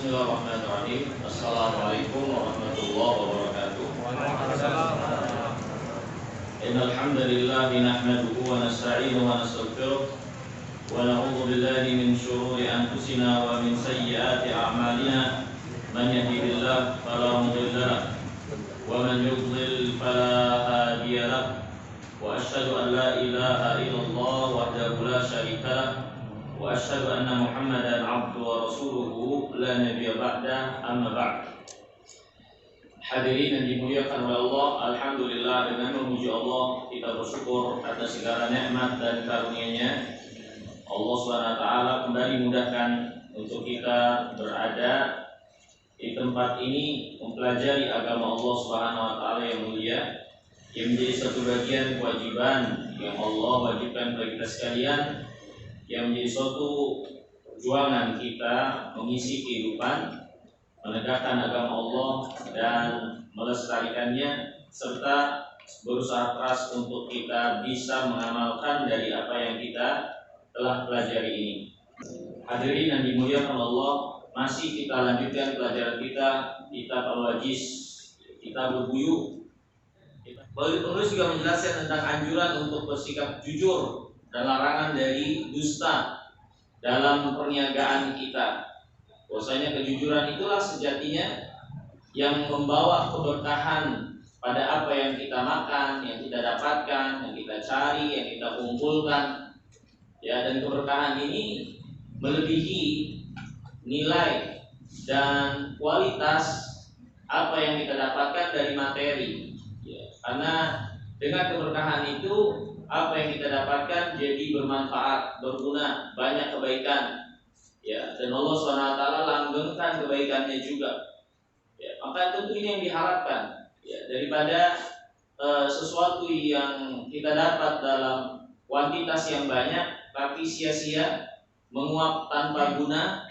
Bismillahirrahmanirrahim. Assalamualaikum warahmatullahi wabarakatuh. Innal hamdalillah nahmaduhu wa nasta'inuhu wa nastaghfiruh wa na'udzu billahi min shururi anfusina wa min sayyiati a'malina. Man yahdihillahu fala mudilla lahu wa man yudlil fala hadiya lahu. Wa asyhadu an la ilaha illallah wahdahu la syarika lahu wa asyhadu anna Muhammadan abduhu wa rasuluhu la nabiyya ba'da, amma ba'd. Hadirin yang dimuliakan oleh Allah, alhamdulillah, dengan memuji Allah kita bersyukur atas segala nikmat dan karunia-Nya. Allah SWT kembali mudahkan untuk kita berada di tempat ini mempelajari agama Allah SWT yang mulia, yang menjadi satu bagian kewajiban yang Allah wajibkan bagi kita sekalian, yang menjadi suatu perjuangan kita mengisi kehidupan, menegakkan agama Allah dan melestarikannya, serta berusaha keras untuk kita bisa mengamalkan dari apa yang kita telah pelajari ini. Hadirin yang dimuliakan Allah, masih kita lanjutkan pelajaran kita kitab Al-Wajiz, kitab Al-Buyu'ah. Penulis juga menjelaskan tentang anjuran untuk bersikap jujur dan larangan dari dusta dalam perniagaan kita. Bahwasanya kejujuran itulah sejatinya yang membawa keberkahan pada apa yang kita makan, yang kita dapatkan, yang kita cari, yang kita kumpulkan. Ya, dan keberkahan ini melebihi nilai dan kualitas apa yang kita dapatkan dari materi. Ya, karena dengan keberkahan itu apa yang kita dapatkan jadi bermanfaat, berguna, banyak kebaikan. Ya, dan Allah SWT langgengkan kebaikannya juga. Ya, maka tentu ini yang diharapkan. Ya, daripada sesuatu yang kita dapat dalam kuantitas yang banyak tapi sia-sia, menguap tanpa guna,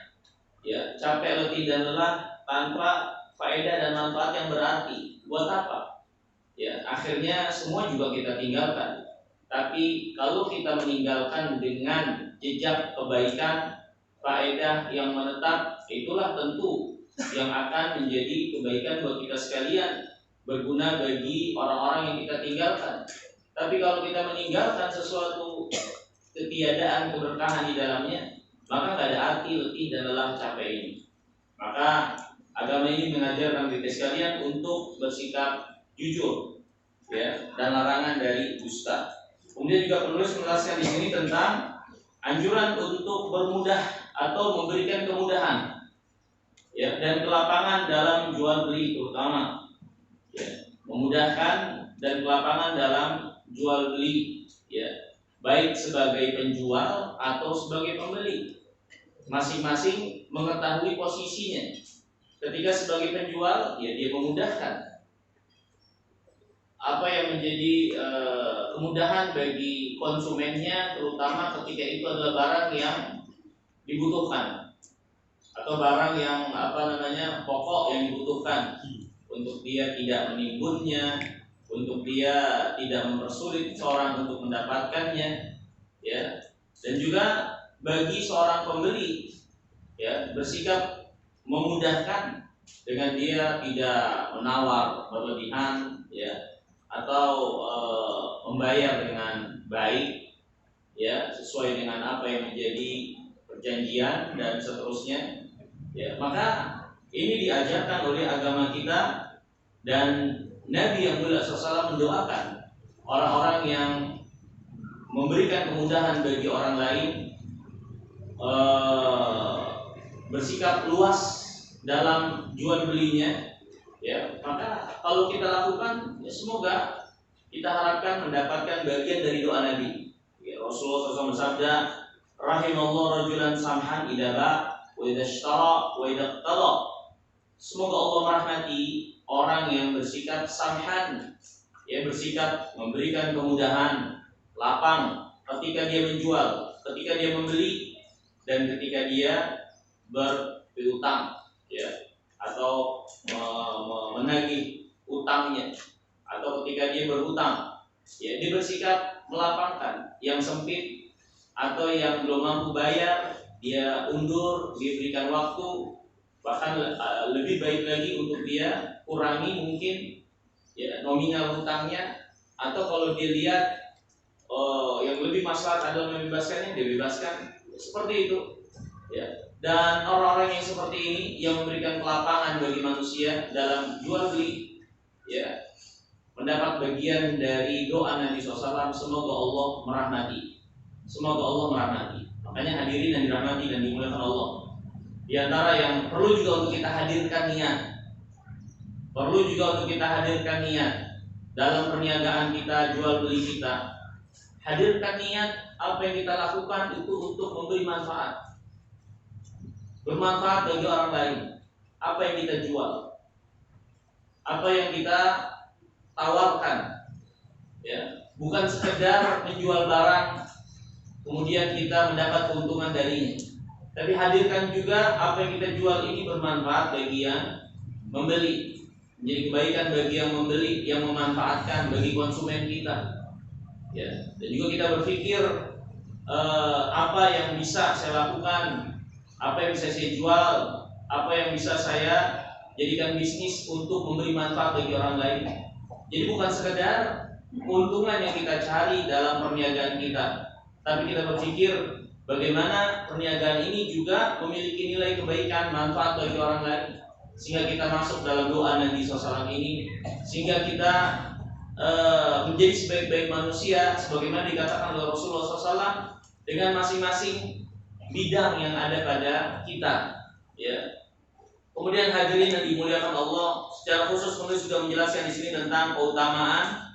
ya, capek, letih dan lelah tanpa faedah dan manfaat yang berarti. Buat apa? Ya, akhirnya semua juga kita tinggalkan. Tapi kalau kita meninggalkan dengan jejak kebaikan, faedah yang menetap, itulah tentu yang akan menjadi kebaikan buat kita sekalian, berguna bagi orang-orang yang kita tinggalkan. Tapi kalau kita meninggalkan sesuatu ketiadaan keberkahan di dalamnya, maka tidak ada arti letih dan lelah capek ini. Maka agama ini mengajarkan kita sekalian untuk bersikap jujur, ya, dan larangan dari dusta. Kemudian juga penulis menjelaskan di sini tentang anjuran untuk bermudah atau memberikan kemudahan, ya, dan kelapangan dalam jual beli terutama, ya, memudahkan dan kelapangan dalam jual beli, ya, baik sebagai penjual atau sebagai pembeli. Masing-masing mengetahui posisinya. Ketika sebagai penjual, ya, dia memudahkan apa yang menjadi kemudahan bagi konsumennya, terutama ketika itu adalah barang yang dibutuhkan atau barang yang pokok yang dibutuhkan, untuk dia tidak menimbunnya, untuk dia tidak mempersulit seorang untuk mendapatkannya, ya, dan juga bagi seorang pembeli, ya, bersikap memudahkan dengan dia tidak menawar berlebihan, ya, atau membayar dengan baik, ya, sesuai dengan apa yang menjadi perjanjian dan seterusnya, ya. Maka ini diajarkan oleh agama kita, dan Nabi yang mulia SAW mendoakan orang-orang yang memberikan kemudahan bagi orang lain, bersikap luas dalam jual belinya. Ya, maka kalau kita lakukan, ya, semoga kita harapkan mendapatkan bagian dari doa Nabi. Ya, Rasulullah SAW bersabda, rahimallahu rajulan samhan idza ba' wa idza ishtara wa idza iqtada. Semoga Allah merahmati orang yang bersikap samhan, ya, bersikap memberikan kemudahan, lapang ketika dia menjual, ketika dia membeli, dan ketika dia berpiutang, ya, atau menagih utangnya, atau ketika dia berhutang, ya, dia bersikap melapangkan. Yang sempit atau yang belum mampu bayar, dia undur, dia berikan waktu, Bahkan lebih baik lagi untuk dia kurangi mungkin ya nominal hutangnya, atau kalau dia lihat yang lebih maslahat adalah membebaskannya, dia bebaskan, seperti itu ya. Dan orang-orang yang seperti ini yang memberikan kelapangan bagi manusia dalam jual beli ya, mendapat bagian dari doa Nabi SAW, semoga Allah merahmati, semoga Allah merahmati. Makanya hadirin yang dirahmati dan dimuliakan Allah, di antara yang perlu juga untuk kita hadirkan niat, perlu juga untuk kita hadirkan niat dalam perniagaan kita, jual beli kita. Hadirkan niat apa yang kita lakukan itu untuk memberi manfaat, bermanfaat bagi orang lain. Apa yang kita jual, apa yang kita tawarkan ya, bukan sekedar menjual barang kemudian kita mendapat keuntungan darinya, tapi hadirkan juga apa yang kita jual ini bermanfaat bagi yang membeli, menjadi kebaikan bagi yang membeli, yang memanfaatkan bagi konsumen kita ya. Dan juga kita berpikir apa yang bisa saya lakukan, apa yang bisa saya jual, apa yang bisa saya jadikan bisnis untuk memberi manfaat bagi orang lain. Jadi bukan sekedar keuntungan yang kita cari dalam perniagaan kita, tapi kita berpikir bagaimana perniagaan ini juga memiliki nilai kebaikan, manfaat bagi orang lain, sehingga kita masuk dalam doa Nabi SAW ini, sehingga kita menjadi sebaik-baik manusia sebagaimana dikatakan oleh Rasulullah SAW dengan masing-masing bidang yang ada pada kita ya. Kemudian hadirin yang dimuliakan Allah, secara khusus penulis juga menjelaskan di sini tentang keutamaan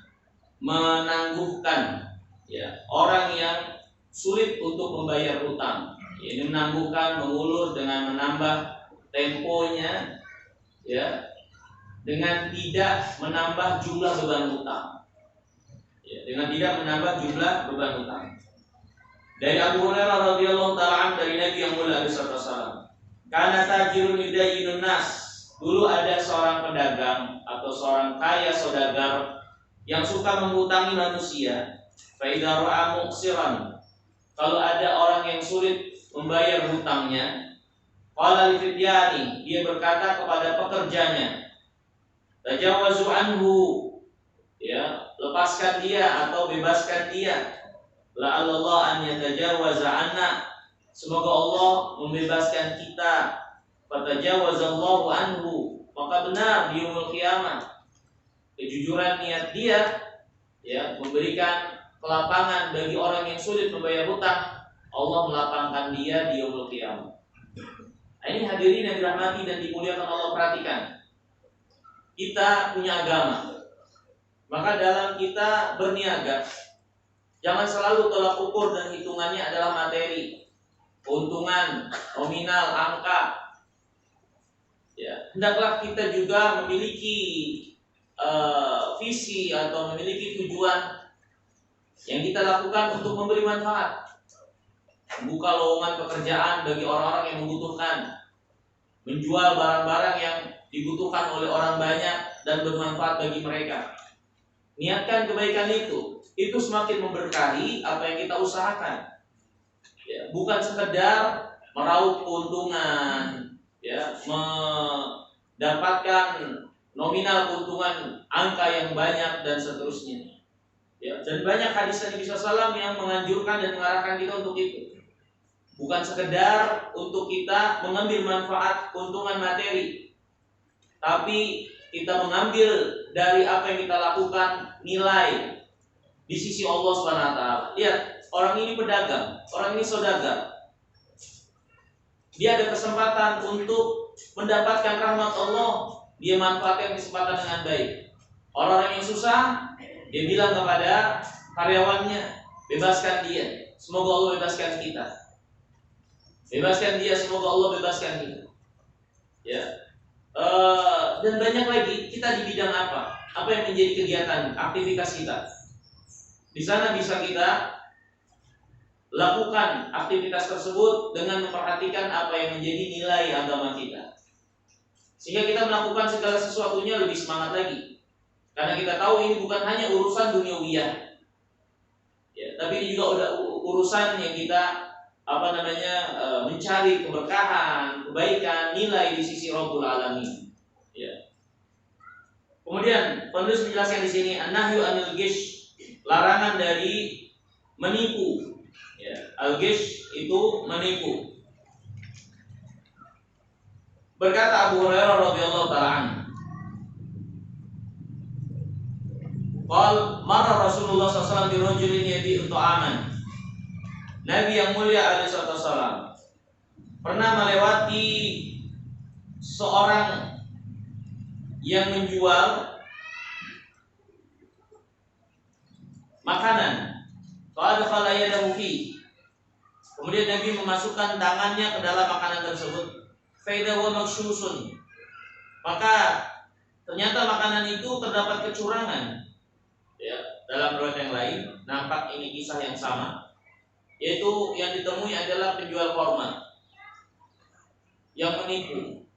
menangguhkan ya orang yang sulit untuk membayar hutang. Ini menangguhkan, mengulur dengan menambah temponya ya, dengan tidak menambah jumlah beban hutang ya, dengan tidak menambah jumlah beban hutang. Dari Abu Hurairah radhiyallahu ta'ala dari Nabi yang mulia alaihi wasallam, kana tajirun yudayyinun nas, dulu ada seorang pedagang atau seorang kaya saudagar yang suka menghutangi manusia. Fa idza ra'a muqsiran, kalau ada orang yang sulit membayar hutangnya, qala li fidyani, dia berkata kepada pekerjanya, tajawazu anhu, ya, lepaskan dia atau bebaskan dia. La'allallah an yatajawaza anna, semoga Allah membebaskan kita. Fatajawazallahu anhu, maka benar di yaumul qiyamah kejujuran niat dia ya, memberikan kelapangan bagi orang yang sulit membayar hutang, Allah melapangkan dia di yaumul qiyamah. Ini hadirin yang dirahmati dan dimuliakan Allah, perhatikan. Kita punya agama, maka dalam kita berniaga jangan selalu tolak ukur dan hitungannya adalah materi, keuntungan, nominal, angka. Ya, hendaklah kita juga memiliki visi atau memiliki tujuan yang kita lakukan untuk memberi manfaat, membuka lowongan pekerjaan bagi orang-orang yang membutuhkan, menjual barang-barang yang dibutuhkan oleh orang banyak dan bermanfaat bagi mereka. Niatkan kebaikan itu semakin memberkahi apa yang kita usahakan. Ya, bukan sekedar meraup keuntungan, ya, mendapatkan nominal keuntungan angka yang banyak dan seterusnya. Ya, dan banyak hadis Nabi SAW yang menganjurkan dan mengarahkan kita untuk itu. Bukan sekedar untuk kita mengambil manfaat keuntungan materi, tapi kita mengambil dari apa yang kita lakukan nilai di sisi Allah SWT. Lihat, orang ini pedagang, orang ini saudagar. Dia ada kesempatan untuk mendapatkan rahmat Allah, dia manfaatkan kesempatan dengan baik. Orang-orang yang susah, dia bilang kepada karyawannya, bebaskan dia, semoga Allah bebaskan kita. Bebaskan dia, semoga Allah bebaskan kita. Ya. Dan banyak lagi, kita di bidang apa? Apa yang menjadi kegiatan, aktivitas kita? Di sana bisa kita lakukan aktivitas tersebut dengan memperhatikan apa yang menjadi nilai agama kita, sehingga kita melakukan segala sesuatunya lebih semangat lagi. Karena kita tahu ini bukan hanya urusan duniawiyah, ya, tapi ini juga udah urusan yang kita mencari keberkahan, kebaikan, nilai di sisi Rabbul Alamin. Ya. Kemudian penulis menjelaskan di sini an-nahyu anil ghish, larangan dari menipu. Ya, al-ghish itu menipu. Berkata Abu Hurairah radhiyallahu taala anhu, qala marra Rasulullah sallallahu alaihi wasallam bi rajulin yabi'u ta'aman. Nabi yang mulia alaihi wasallam pernah melewati seorang yang menjual makanan. Fa'adkhala yadahu fi. Kemudian Nabi memasukkan tangannya ke dalam makanan tersebut. Faida wa makshusun. Maka ternyata makanan itu terdapat kecurangan. Ya, dalam riwayat yang lain nampak ini kisah yang sama, yaitu yang ditemui adalah penjual korma yang menipu.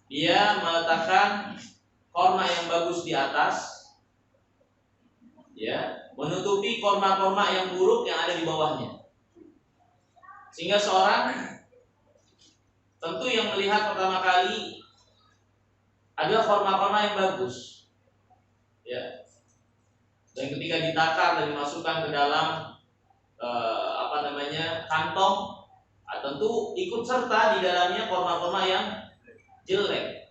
Dia meletakkan korma yang bagus di atas, ya, menutupi korma-korma yang buruk yang ada di bawahnya. Sehingga seorang tentu yang melihat pertama kali adalah korma-korma yang bagus, ya. Dan ketika ditakar dan dimasukkan ke dalam kantong, tentu ikut serta di dalamnya korma-korma yang jelek.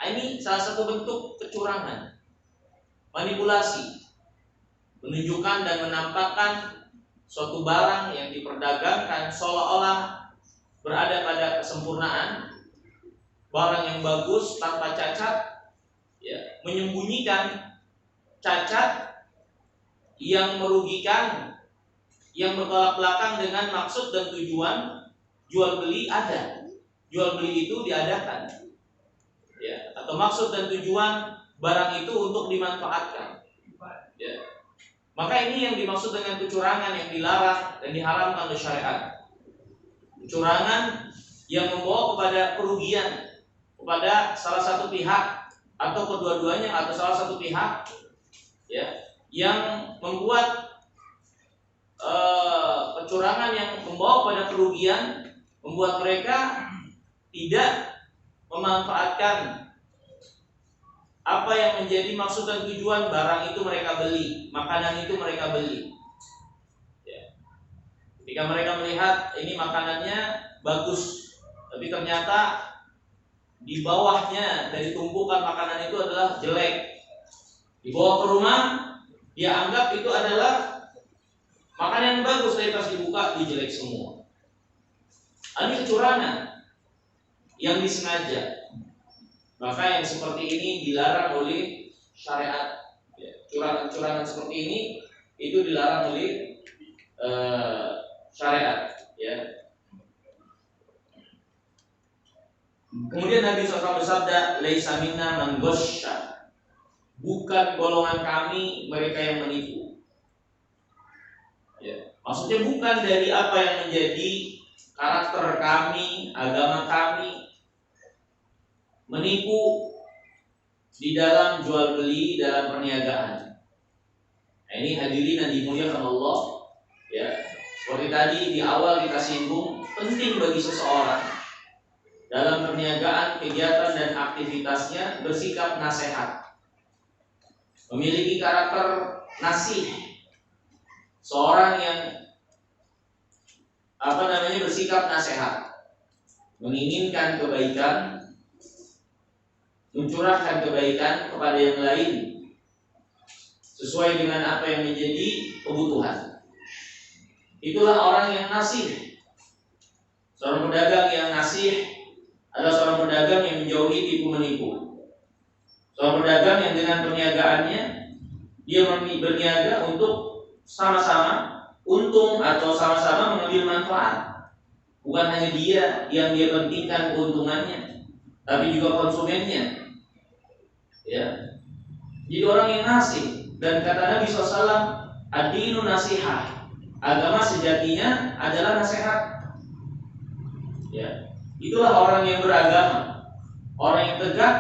Ini salah satu bentuk kecurangan, manipulasi, menunjukkan dan menampakkan suatu barang yang diperdagangkan seolah-olah berada pada kesempurnaan, barang yang bagus tanpa cacat, ya, menyembunyikan cacat yang merugikan, yang bertolak belakang dengan maksud dan tujuan jual beli ada. Jual beli itu diadakan, ya, atau maksud dan tujuan barang itu untuk dimanfaatkan, ya. Maka ini yang dimaksud dengan kecurangan yang dilarang dan diharamkan oleh syariat. Kecurangan yang membawa kepada kerugian kepada salah satu pihak atau kedua-duanya atau salah satu pihak, ya, yang membuat kecurangan yang membawa pada kerugian, membuat mereka tidak memanfaatkan apa yang menjadi maksud dan tujuan barang itu mereka beli, makanan itu mereka beli, ya. Ketika mereka melihat ini makanannya bagus, tapi ternyata di bawahnya dari tumpukan makanan itu adalah jelek, dibawa ke rumah, dia anggap itu adalah makanan yang bagus, tapi pas dibuka dia jelek semua. Ini kecurangan yang disengaja. Maka yang seperti ini dilarang oleh syariat. Ya, curangan-curangan seperti ini itu dilarang oleh syariat. Ya. Kemudian Nabi SAW bersabda, "Laisa minna man ghashsha." Bukan golongan kami mereka yang menipu. Ya. Maksudnya bukan dari apa yang menjadi karakter kami, agama kami, menipu di dalam jual beli, dalam perniagaan. Nah, ini hadirin yang dimuliakan Allah, ya. Seperti tadi di awal kita singgung, penting bagi seseorang dalam perniagaan, kegiatan dan aktivitasnya bersikap nasihat, memiliki karakter nasih, seorang yang bersikap nasihat, menginginkan kebaikan, mencurahkan kebaikan kepada yang lain sesuai dengan apa yang menjadi kebutuhan. Itulah orang yang nasih. Seorang pedagang yang nasih adalah seorang pedagang yang menjauhi tipu menipu. Seorang pedagang yang dengan perniagaannya dia berniaga untuk sama-sama untung atau sama-sama mengambil manfaat. Bukan hanya dia yang dia pentingkan keuntungannya, tapi juga konsumennya. Ya, jadi orang yang nasih. Dan kata Nabi SAW, ad-dinu nasihah. Agama sejatinya adalah nasihat. Ya, itulah orang yang beragama, orang yang tegak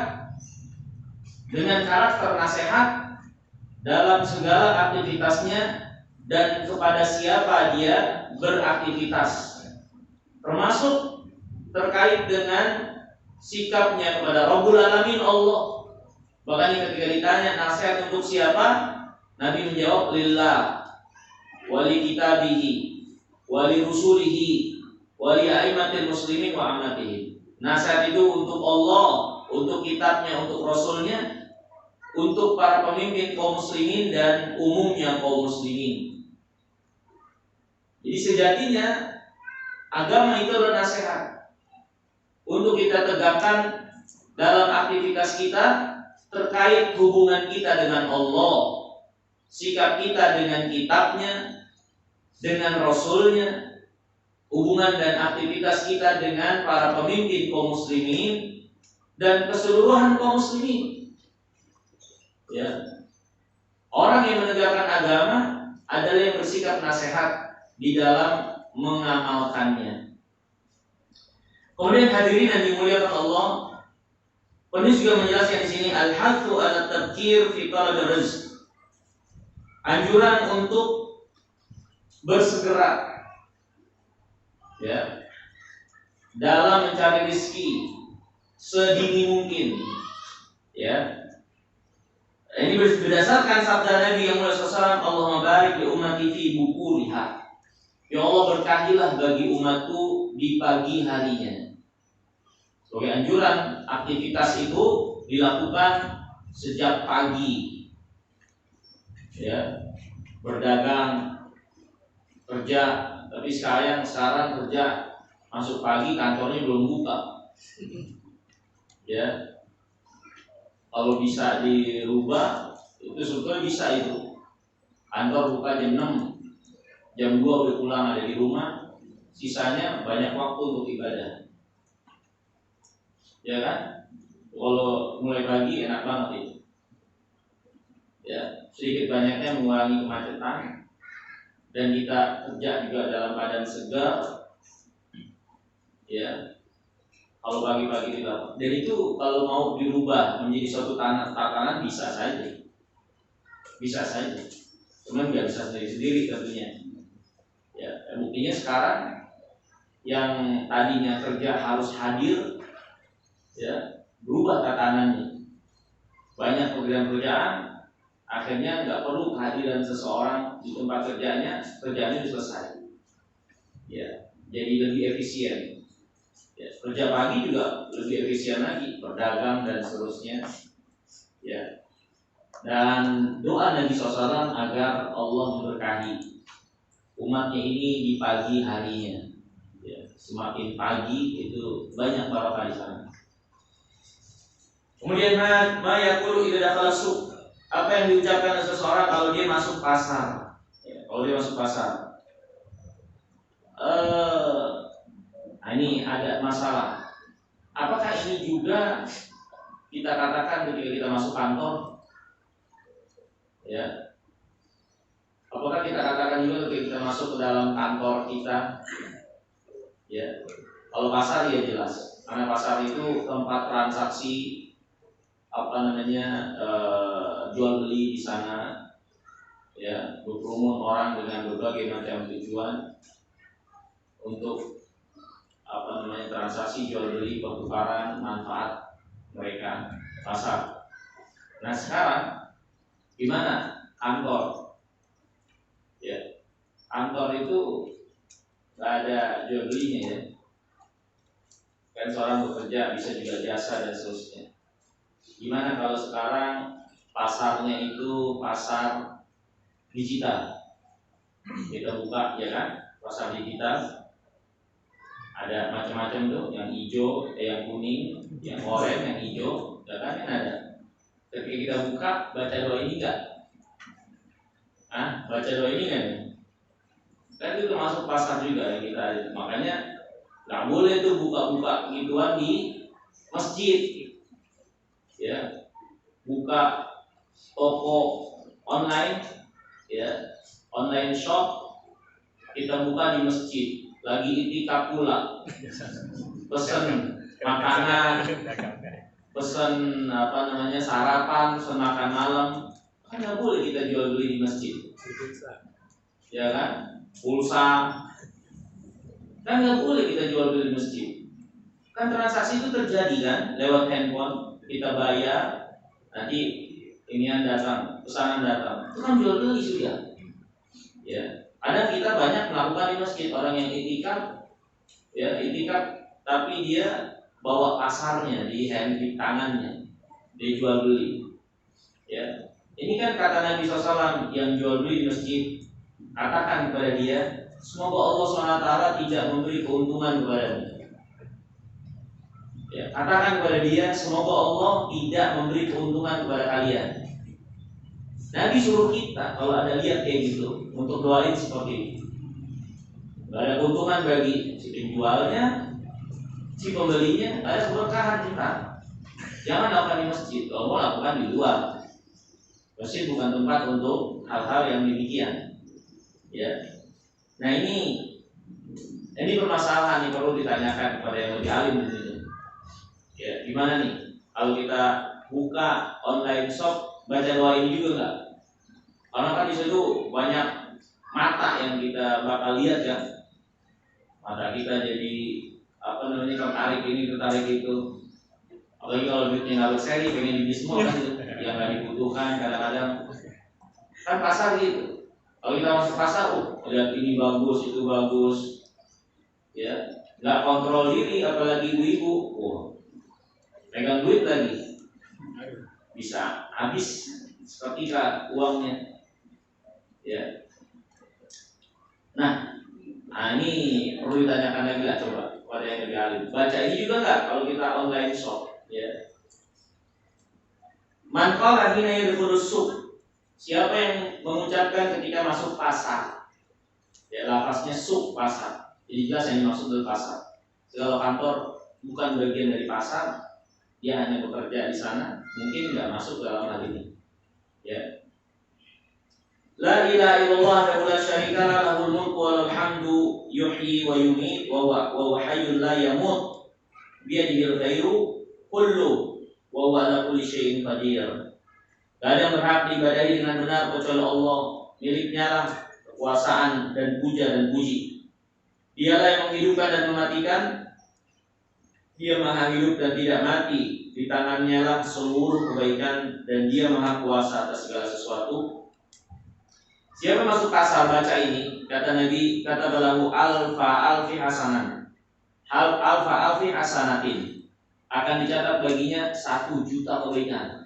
dengan karakter nasihat dalam segala aktivitasnya dan kepada siapa dia beraktivitas, termasuk terkait dengan sikapnya kepada Rabbul Alamin Allah. Bahkan ketika ditanya nasihat untuk siapa, Nabi menjawab lillah, wali kitabihi, wali rusulihi, wali aimatil muslimin wa amatihim. Nasihat itu untuk Allah, untuk kitabnya, untuk rasulnya, untuk para pemimpin kaum muslimin dan umumnya kaum muslimin. Jadi sejatinya agama itu adalah nasihat untuk kita tegakkan dalam aktivitas kita terkait hubungan kita dengan Allah, sikap kita dengan kitabnya, dengan rasulnya, hubungan dan aktivitas kita dengan para pemimpin kaum muslimin dan keseluruhan kaum muslimin. Ya. Orang yang menegakkan agama adalah yang bersikap nasihat di dalam mengamalkannya. Kemudian hadirin yang dimuliakan Allah, penulis juga menjelaskan di sini al-hathu ala tabkir fi talab rizq. Anjuran untuk bersegera ya dalam mencari rezeki sedini mungkin. Ya. Ini berdasarkan sabda Nabi yang mulia SAW, Allahumma barik li ummati fi bukuriha. Ya Allah, berkahilah bagi umatku di pagi harinya. Sebagai anjuran, aktivitas itu dilakukan sejak pagi. Ya, berdagang, kerja. Tapi sekarang kerja masuk pagi, kantornya belum buka. Ya, kalau bisa dirubah, itu sebetulnya bisa itu. Kantor buka jam 6, jam 2 udah pulang, ada di rumah. Sisanya banyak waktu untuk ibadah. Ya kan? Kalau mulai pagi enak banget itu. Ya, sedikit banyaknya mengurangi kemacetan. Dan kita kerja juga dalam keadaan segar. Ya. Kalau pagi-pagi dilakukan. Dan itu kalau mau dirubah menjadi suatu tatanan bisa saja. Bisa saja. Cuman nggak bisa sendiri-sendiri tentunya. Ya, buktinya sekarang yang tadinya kerja harus hadir, ya, berubah tatanannya. Banyak pekerjaan akhirnya nggak perlu kehadiran seseorang di tempat kerjanya sudah selesai. Ya, jadi lebih efisien. Ya, kerja pagi juga lebih efisien lagi, berdagang dan seterusnya. Ya. Dan doa Nabi SAW agar Allah memberkahi umatnya ini di pagi harinya. Ya, semakin pagi itu banyak barokah di sana. Kemudian ma yaqulu idza dakhala suq. Apa yang diucapkan oleh seseorang kalau dia masuk pasar? Ya, kalau dia masuk pasar. Ini ada masalah. Apakah ini juga kita katakan ketika kita masuk kantor? Ya. Apakah kita katakan juga ketika kita masuk ke dalam kantor kita? Ya. Kalau pasar ya jelas. Karena pasar itu tempat transaksi jual beli di sana. Ya, berkerumun orang dengan berbagai macam tujuan untuk transaksi jual beli, pertukaran manfaat mereka pasar. Nah sekarang gimana kantor? Ya, kantor itu nggak ada jual belinya ya. Kan seorang bekerja bisa juga jasa dan seterusnya. Gimana kalau sekarang pasarnya itu pasar digital? Kita buka ya kan, pasar digital. Ada macam-macam tuh, yang hijau, yang kuning, yang oranye, yang hijau, ya kan ada. Ketika kita buka, baca doa ini enggak? Baca doa ini kan? Kan itu termasuk pasar juga yang kita ada. Makanya nggak boleh tuh buka-buka gituan di masjid. Ya, buka toko online, ya, online shop, kita buka di masjid. Lagi itikaf pula, pesen makanan, pesen sarapan, pesen makan malam, kan nggak boleh kita jual beli di masjid, ya kan? pulsa, kan nggak boleh kita jual beli di masjid. Kan transaksi itu terjadi kan lewat handphone, kita bayar, nanti inian datang, pesanan datang, itu kan jual beli sudah. Ya, ada kita banyak melakukan di masjid, orang yang itikaf, ya itikaf, tapi dia bawa pasarnya di tangannya, dia jual beli. Ya, ini kan kata Nabi SAW, yang jual beli di masjid, katakan kepada dia, semoga Allah SWT tidak memberi keuntungan kepadanya. Ya, katakan kepada dia, semoga Allah tidak memberi keuntungan kepada kalian. Nabi suruh kita kalau ada lihat kayak gitu untuk doain seperti ini. Gak ada keuntungan bagi si penjualnya, si pembelinya, ada keberkahan kita. Jangan lakukan di masjid, kalau mau lakukan di luar. Masjid bukan tempat untuk hal-hal yang demikian. Ya. Nah ini permasalahan yang perlu ditanyakan kepada yang lebih alim di sini. Ya, gimana nih? Kalau kita buka online shop, baca doa ini juga enggak? Karena kan di situ banyak mata yang kita bakal lihat ya. Mata kita jadi tertarik ini, tertarik itu. Apalagi kalau duitnya nggak berseri, pengen di semua kan itu, yang nggak dibutuhkan kadang-kadang. Kan pasar gitu. Kalau kita masuk pasar, lihat ini bagus, itu bagus, ya, nggak kontrol diri, apalagi ibu-ibu, pegang duit lagi, bisa habis seketika uangnya. Ya. Nah ini perlu ditanyakan lagi lah coba pada yang lebih alim. Baca ini juga nggak kalau kita online shop, ya. Man qala hina yadkhulus suq. Siapa yang mengucapkan ketika masuk pasar? Ya, lafaznya suq, pasar. Jadi jelas yang dimaksud dari pasar. Kalau kantor bukan bagian dari pasar, dia hanya bekerja di sana, mungkin nggak masuk dalam hal ini. Ya. La ilaha illallah wa la syarika lah, lahul mulku wa lahul hamdu, yuhyi wa yumiit wa huwa hayyun la yamut, biyadihil khairu kullu wa huwa ala kulli syai'in qadir. Tidak ada yang berhak diibadahi dengan benar kecuali Allah. Miliknya lah kekuasaan dan puja dan puji. Dialah yang menghidupkan dan mematikan. Dia maha hidup dan tidak mati. Di tangannya lah seluruh kebaikan dan dia maha kuasa atas segala sesuatu. Siapa masuk pasar baca ini, kata Nabi, kata balahu alfi hasanan. Alfa alfi hasanatin. Akan dicatat baginya 1 juta kebaikan.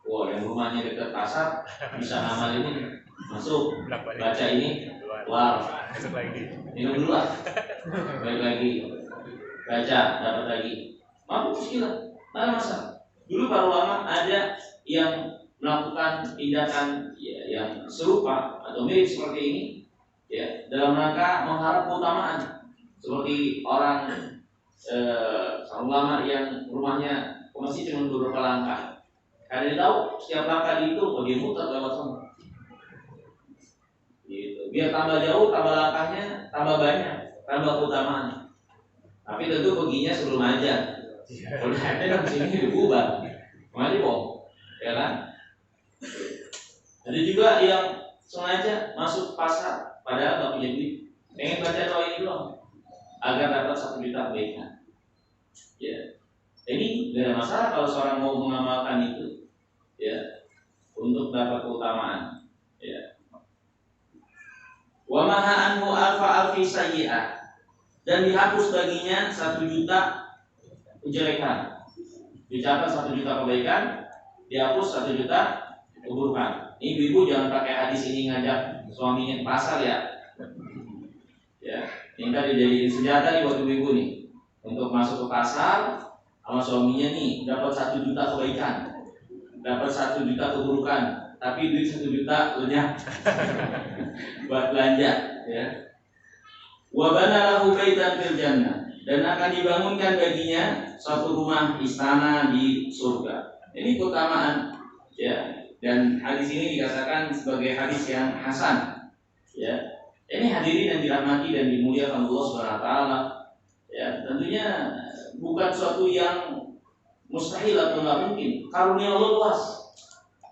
Wah, yang rumahnya dekat pasar bisa ngamal ini, masuk baca ini, keluar, minum dulu lah, balik lagi, baca, dapat lagi, mampu muskilah, mana masa? Dulu para ulama ada yang melakukan tindakan ya, yang serupa atau mirip seperti ini, ya, dalam rangka mengharap keutamaan, seperti orang ulama yang rumahnya ke masjid cuma beberapa langkah. Karena dia tahu setiap langkah itu dia muter lewat sana. Gitu. Biar tambah jauh, tambah langkahnya, tambah banyak, tambah keutamaan. Tapi tentu perginya sebelum aja. Kalau ada kan sini dibubar, mari bohong, ya kan? Ada juga yang sengaja masuk pasar, padahal nggak punya duit, pengen baca doa ini doang, agar dapat 1 juta kebaikan. Ya, ini tidak ada masalah kalau seorang mau mengamalkan itu. Ya, untuk dapat keutamaan. Ya. Wa maha anhu alfa alfi sayyi'ah, dan dihapus baginya 1 juta kejelekan. Dicatat 1 juta kebaikan, dihapus 1 juta keburukan. Ini ibu jangan pakai hadis ini ngajak suaminya ke pasar ya. Ya, ini tadi jadi senjata nih buat ibu nih untuk masuk ke pasar sama suaminya nih dapat 1 juta kebaikan. Dapat 1 juta keburukan, tapi duit 1 juta lenyap buat belanja, ya. Wa bana lahu baitan fil jannah, dan akan dibangunkan baginya suatu rumah istana di surga. Ini keutamaan, ya. Dan hadis ini dikatakan sebagai hadis yang hasan, ya. Ini hadirin yang dirahmati dan dimuliakan Allah Subhanahu wa taala. Ya, tentunya bukan suatu yang mustahil atau nggak mungkin. Karunia Allah luas.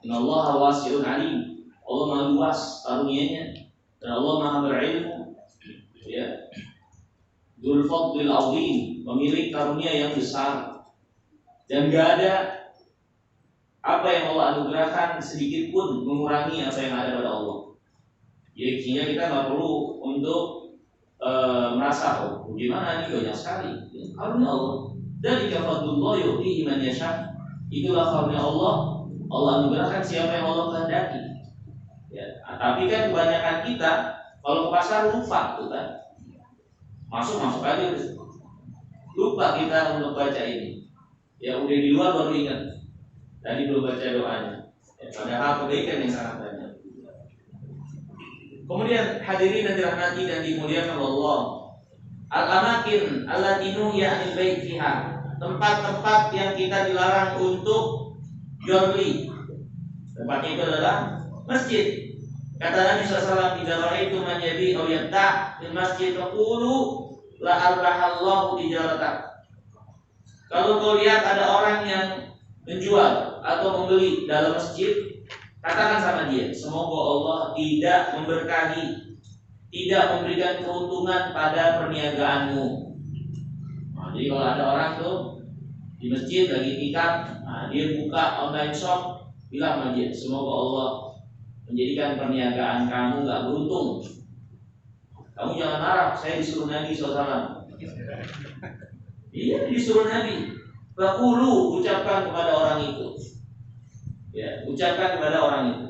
Innallaha wasi'un alim. Allah maha luas karunianya. Dan Allah Maha berilmu, ya. Dzul Fadlil Azim, pemilik karunia yang besar. Dan gak ada apa yang Allah anugerahkan sedikit pun mengurangi apa yang ada pada Allah. Jadi sehingga kita nggak perlu untuk merasa gimana ini banyak sekali. Karunia Allah. Dari fadlullah yu'tihi man yasha. Itulah karunia Allah. Allah anugerahkan siapa yang Allah kehendaki. Ya, tapi kan kebanyakan kita kalau ke pasar lupa tuh kan. Masuk aja. Lupa kita untuk baca ini. Ya udah di luar baru ingat. Tadi belum baca doanya. Ya, padahal kebaikan yang sangat banyak. Kemudian hadirin yang dirahmati dan dimuliakan Allah. Al-amakin allati nuhiya 'anil bait fiha. Tempat-tempat yang kita dilarang untuk jual beli. Tempatnya itu adalah masjid. Kata Nabi SAW, "Idza ra'aitum man yabi aw yabta' fil masjid faqulu la arbahallahu tijarata." Kalau kau lihat ada orang yang menjual atau membeli dalam masjid, katakan sama dia, semoga Allah tidak memberkahi, tidak memberikan keuntungan pada perniagaanmu. Nah, jadi kalau ada orang tuh di masjid lagi tikar, nah, dia buka online shop, bilang sama dia, semoga Allah menjadikan perniagaan kamu gak beruntung. Kamu jangan marah, saya disuruh Nabi SAW. Iya, disuruh Nabi. Faqulu, ucapkan kepada orang itu. Ya, ucapkan kepada orang itu.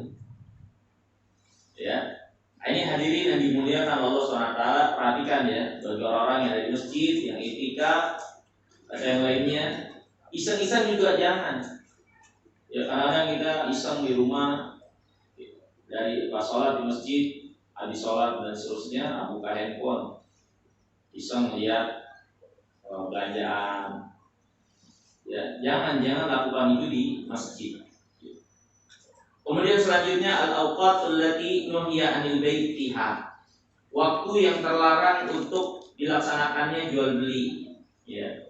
Ya. Ini hadirin yang dimuliakan Allah SWT, perhatikan ya, bagi orang-orang yang ada di masjid, yang iktikaf, ada yang lainnya, iseng-iseng juga jangan. Ya, kadang-kadang kita iseng di rumah, dari pas sholat di masjid, habis sholat dan seterusnya, buka handphone, iseng lihat belanjaan. Ya, jangan lakukan itu di masjid. Kemudian selanjutnya al-awqat allati nuhiya 'anil bait fiha. Waktu yang terlarang untuk dilaksanakannya jual beli, ya.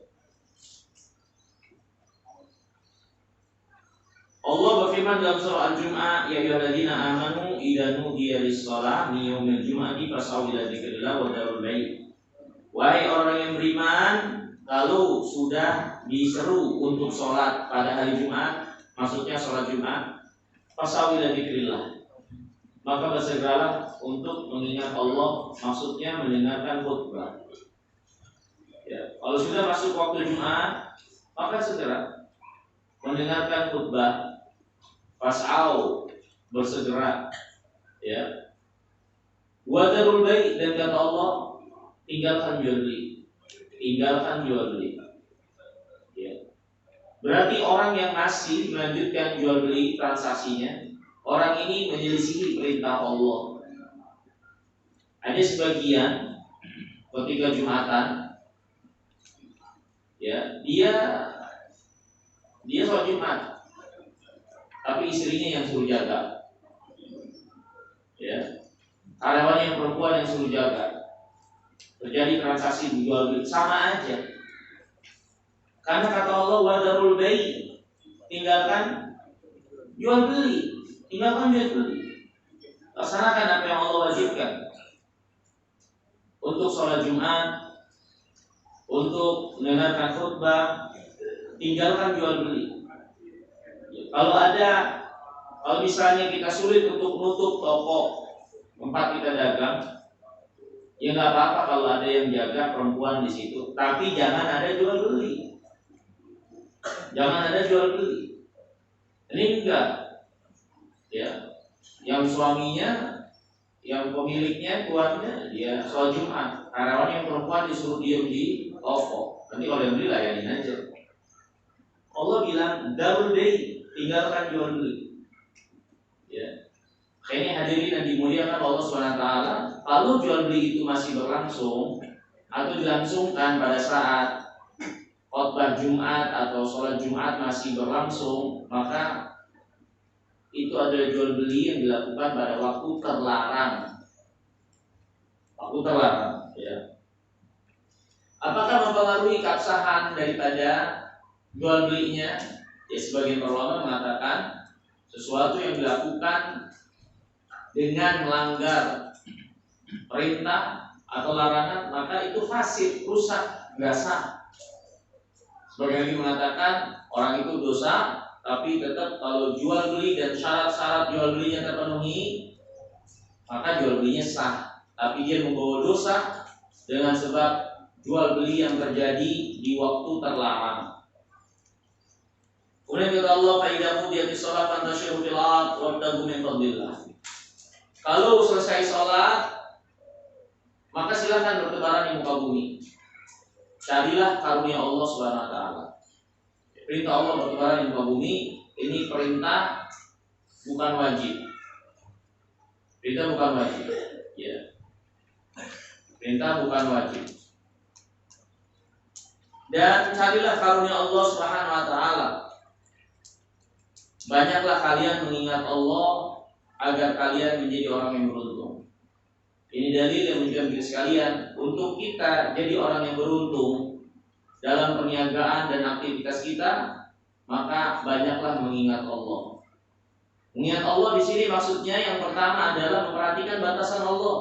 Allah berfirman dalam surah Al-Jumu'ah, "Ya ayyuhalladzina amanu idza nudiya lis-shalah min yaumil jumu'ati fas'au ila dzikrillah wa dzarul bait." Wahai orang yang beriman, kalau sudah diseru untuk sholat pada hari Jumat, maksudnya sholat Jumat, fas'au ila dzikrillah, maka bersegeralah untuk mengingat Allah, maksudnya mendengarkan khutbah. Ya, kalau sudah masuk waktu Jumat, maka segera mendengarkan khutbah. Fas'au, bersegera, ya. Wa dzarul bai', dan kata Allah, tinggalkan jual beli. Ya. Berarti orang yang masih melanjutkan jual beli transaksinya, orang ini menyelisihi perintah Allah. Ada sebagian ketika Jumatan, ya, dia sholat Jumat, tapi istrinya yang suruh jaga, ya, karyawan yang perempuan yang suruh jaga. Terjadi transaksi jual beli, sama aja. Karena kata Allah, wa dzarul bai', tinggalkan jual beli. Laksanakan apa yang Allah wajibkan. Untuk sholat Jumat, untuk mendengarkan khutbah, tinggalkan jual beli. Kalau misalnya kita sulit untuk menutup toko tempat kita dagang, ya nggak apa-apa kalau ada yang jaga perempuan di situ. Tapi jangan ada jual beli. Ini enggak. Ya, yang suaminya, yang pemiliknya, tuannya, dia sholat Jumat, karyawan yang perempuan disuruh diam di toko. Nanti kalau yang beli layanin aja. Allah bilang darul bai', tinggalkan jual beli. Ya. Ini hadirin yang dimuliakan Allah SWT. Kalau jual beli itu masih berlangsung atau dilangsungkan pada saat khutbah Jumat atau sholat Jumat masih berlangsung, maka itu adalah jual beli yang dilakukan pada waktu terlarang. Ya. Apakah mempengaruhi keabsahan daripada jual belinya? Ya, sebagian ulama mengatakan sesuatu yang dilakukan dengan melanggar perintah atau larangan, maka itu fasid, rusak, nggak sah. Sebagian lagi mengatakan orang itu dosa, tapi tetap kalau jual beli dan syarat-syarat jual belinya terpenuhi, maka jual belinya sah. Tapi dia membawa dosa dengan sebab jual beli yang terjadi di waktu terlarang. Kemudian kata Allah, "Faidamu dia sholat fantashiru fil ard wabtaghu min fadlillah." Kalau selesai sholat, maka silakan bertebaran di muka bumi. Carilah karunia Allah Subhanahu wa taala. Perintah Allah bertebaran di muka bumi, ini perintah bukan wajib. Perintah bukan wajib. Ya. Perintah bukan wajib. Dan carilah karunia Allah Subhanahu wa taala. Banyaklah kalian mengingat Allah agar kalian menjadi orang yang beruntung. Ini dalil yang menunjukkan diri sekalian untuk kita jadi orang yang beruntung dalam perniagaan dan aktivitas kita, maka banyaklah mengingat Allah. Mengingat Allah di sini maksudnya yang pertama adalah memperhatikan batasan Allah,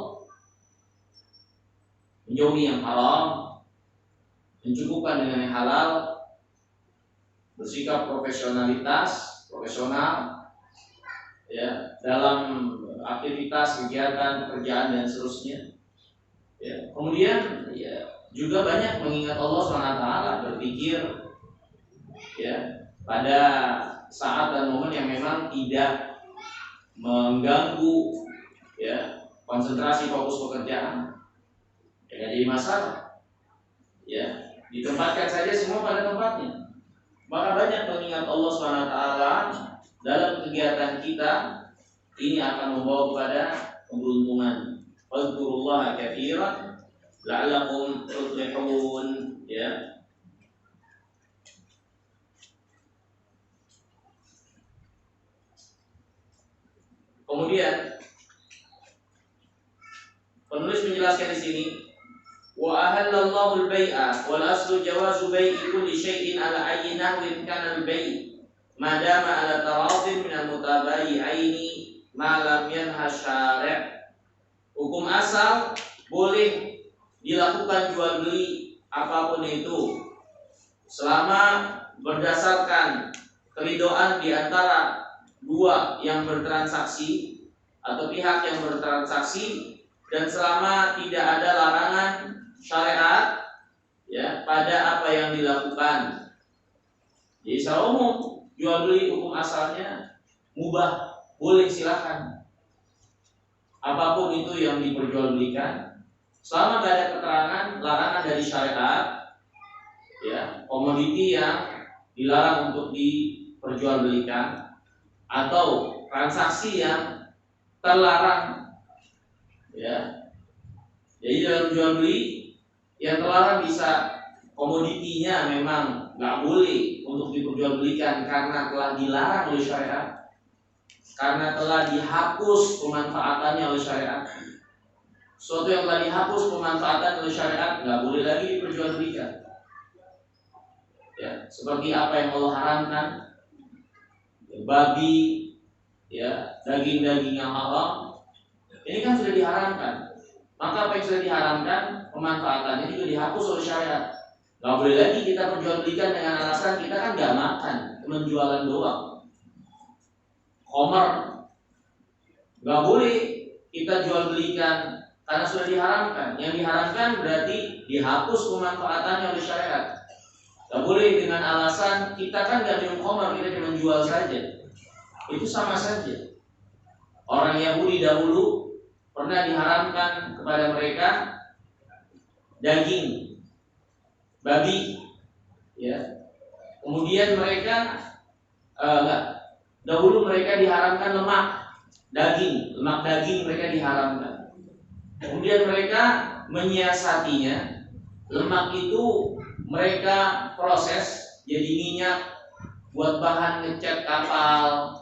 menjauhi yang haram, mencukupkan dengan yang halal, bersikap profesional ya dalam aktivitas, kegiatan, pekerjaan dan seterusnya. Ya, kemudian ya juga banyak mengingat Allah SWT, berpikir ya pada saat dan momen yang memang tidak mengganggu ya konsentrasi fokus pekerjaan. Ya, jadi masalah. Ya, ditempatkan saja semua pada tempatnya. Maka banyak mengingat Allah SWT dalam kegiatan kita, ini akan membawa kepada keberuntungan. Fadhkurullaha katsiran la'allakum tuflihun, ya. Kemudian penulis menjelaskan di sini, wa ahallallahu al-bai'a wal aslu jawazu bai'i kulli syai'in ala ayyi nahwin kana al-bai' ma dama ala taradin min al-mutabayi'aini ma lam yanha syari'. Hukum asal boleh dilakukan jual beli apapun itu selama berdasarkan keridhaan di antara dua yang bertransaksi atau pihak yang bertransaksi, dan selama tidak ada larangan syariat ya pada apa yang dilakukan. Jadi secara umum jual beli hukum asalnya mubah, boleh silakan. Apapun itu yang diperjualbelikan, selama tidak ada keterangan larangan dari syariat, ya komoditi yang dilarang untuk diperjualbelikan atau transaksi yang terlarang, ya. Jadi dalam jual beli yang terlarang bisa komoditinya memang nggak boleh untuk diperjualbelikan karena telah dilarang oleh syariat, karena telah dihapus pemanfaatannya oleh syariat. Suatu yang telah dihapus pemanfaatan oleh syariat nggak boleh lagi diperjualbelikan. Ya, seperti apa yang Allah haramkan, ya, babi, ya, daging-daging yang haram, ini kan sudah diharamkan. Maka apa yang sudah diharamkan, pemanfaatannya juga dihapus oleh syariat. Nggak boleh lagi kita perjualbelikan dengan alasan kita kan nggak makan, cuma jualan doang. Khamar nggak boleh kita jual belikan karena sudah diharamkan. Yang diharamkan berarti dihapus pemanfaatannya oleh syariat. Nggak boleh dengan alasan kita kan nggak minum khamar, kita cuma jual saja. Itu sama saja. Orang Yahudi dahulu pernah diharamkan kepada mereka daging babi, ya. Kemudian mereka dahulu mereka diharamkan lemak daging mereka diharamkan. Kemudian mereka menyiasatinya, lemak itu mereka proses jadi minyak buat bahan ngecat kapal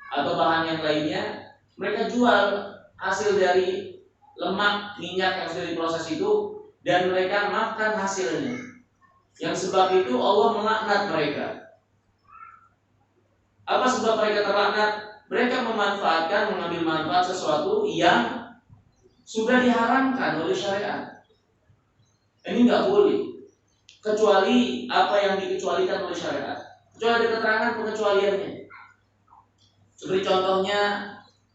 atau bahan yang lainnya. Mereka jual hasil dari lemak minyak yang sudah diproses itu, dan mereka makan hasilnya. Yang sebab itu Allah melaknat mereka. Apa sebab mereka terlaknat? Mereka mengambil manfaat sesuatu yang sudah diharamkan oleh syariat. Ini nggak boleh, kecuali apa yang dikecualikan oleh syariat. Kecuali ada keterangan pengecualiannya. Seperti contohnya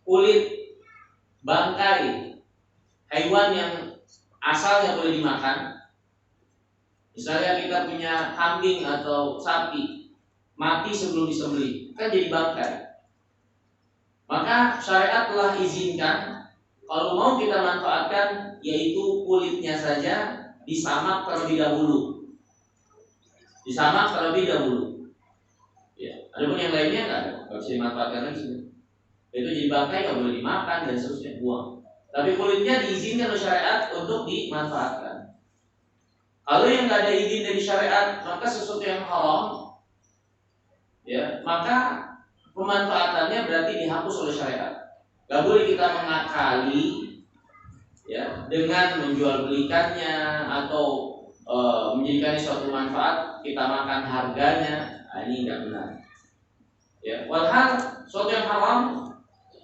kulit bangkai hewan yang asalnya boleh dimakan. Misalnya kita punya kambing atau sapi mati sebelum disembelih, kan jadi bangkai. Maka syariat telah izinkan kalau mau kita manfaatkan, yaitu kulitnya saja disamak terlebih dahulu. Disamak terlebih dahulu. Ya, adapun yang lainnya nggak bisa dimanfaatkan lagi. Itu jadi bangkai nggak boleh dimakan dan seterusnya, buang. Tapi kulitnya diizinkan oleh syariat untuk dimanfaatkan. Kalau yang nggak ada izin dari syariat, maka sesuatu yang haram, ya, maka pemanfaatannya berarti dihapus oleh syariat. Gak boleh kita mengakali, ya, dengan menjual belikannya atau menjadikan suatu manfaat kita makan harganya. Nah, ini tidak benar. Ya, walhal suatu yang haram,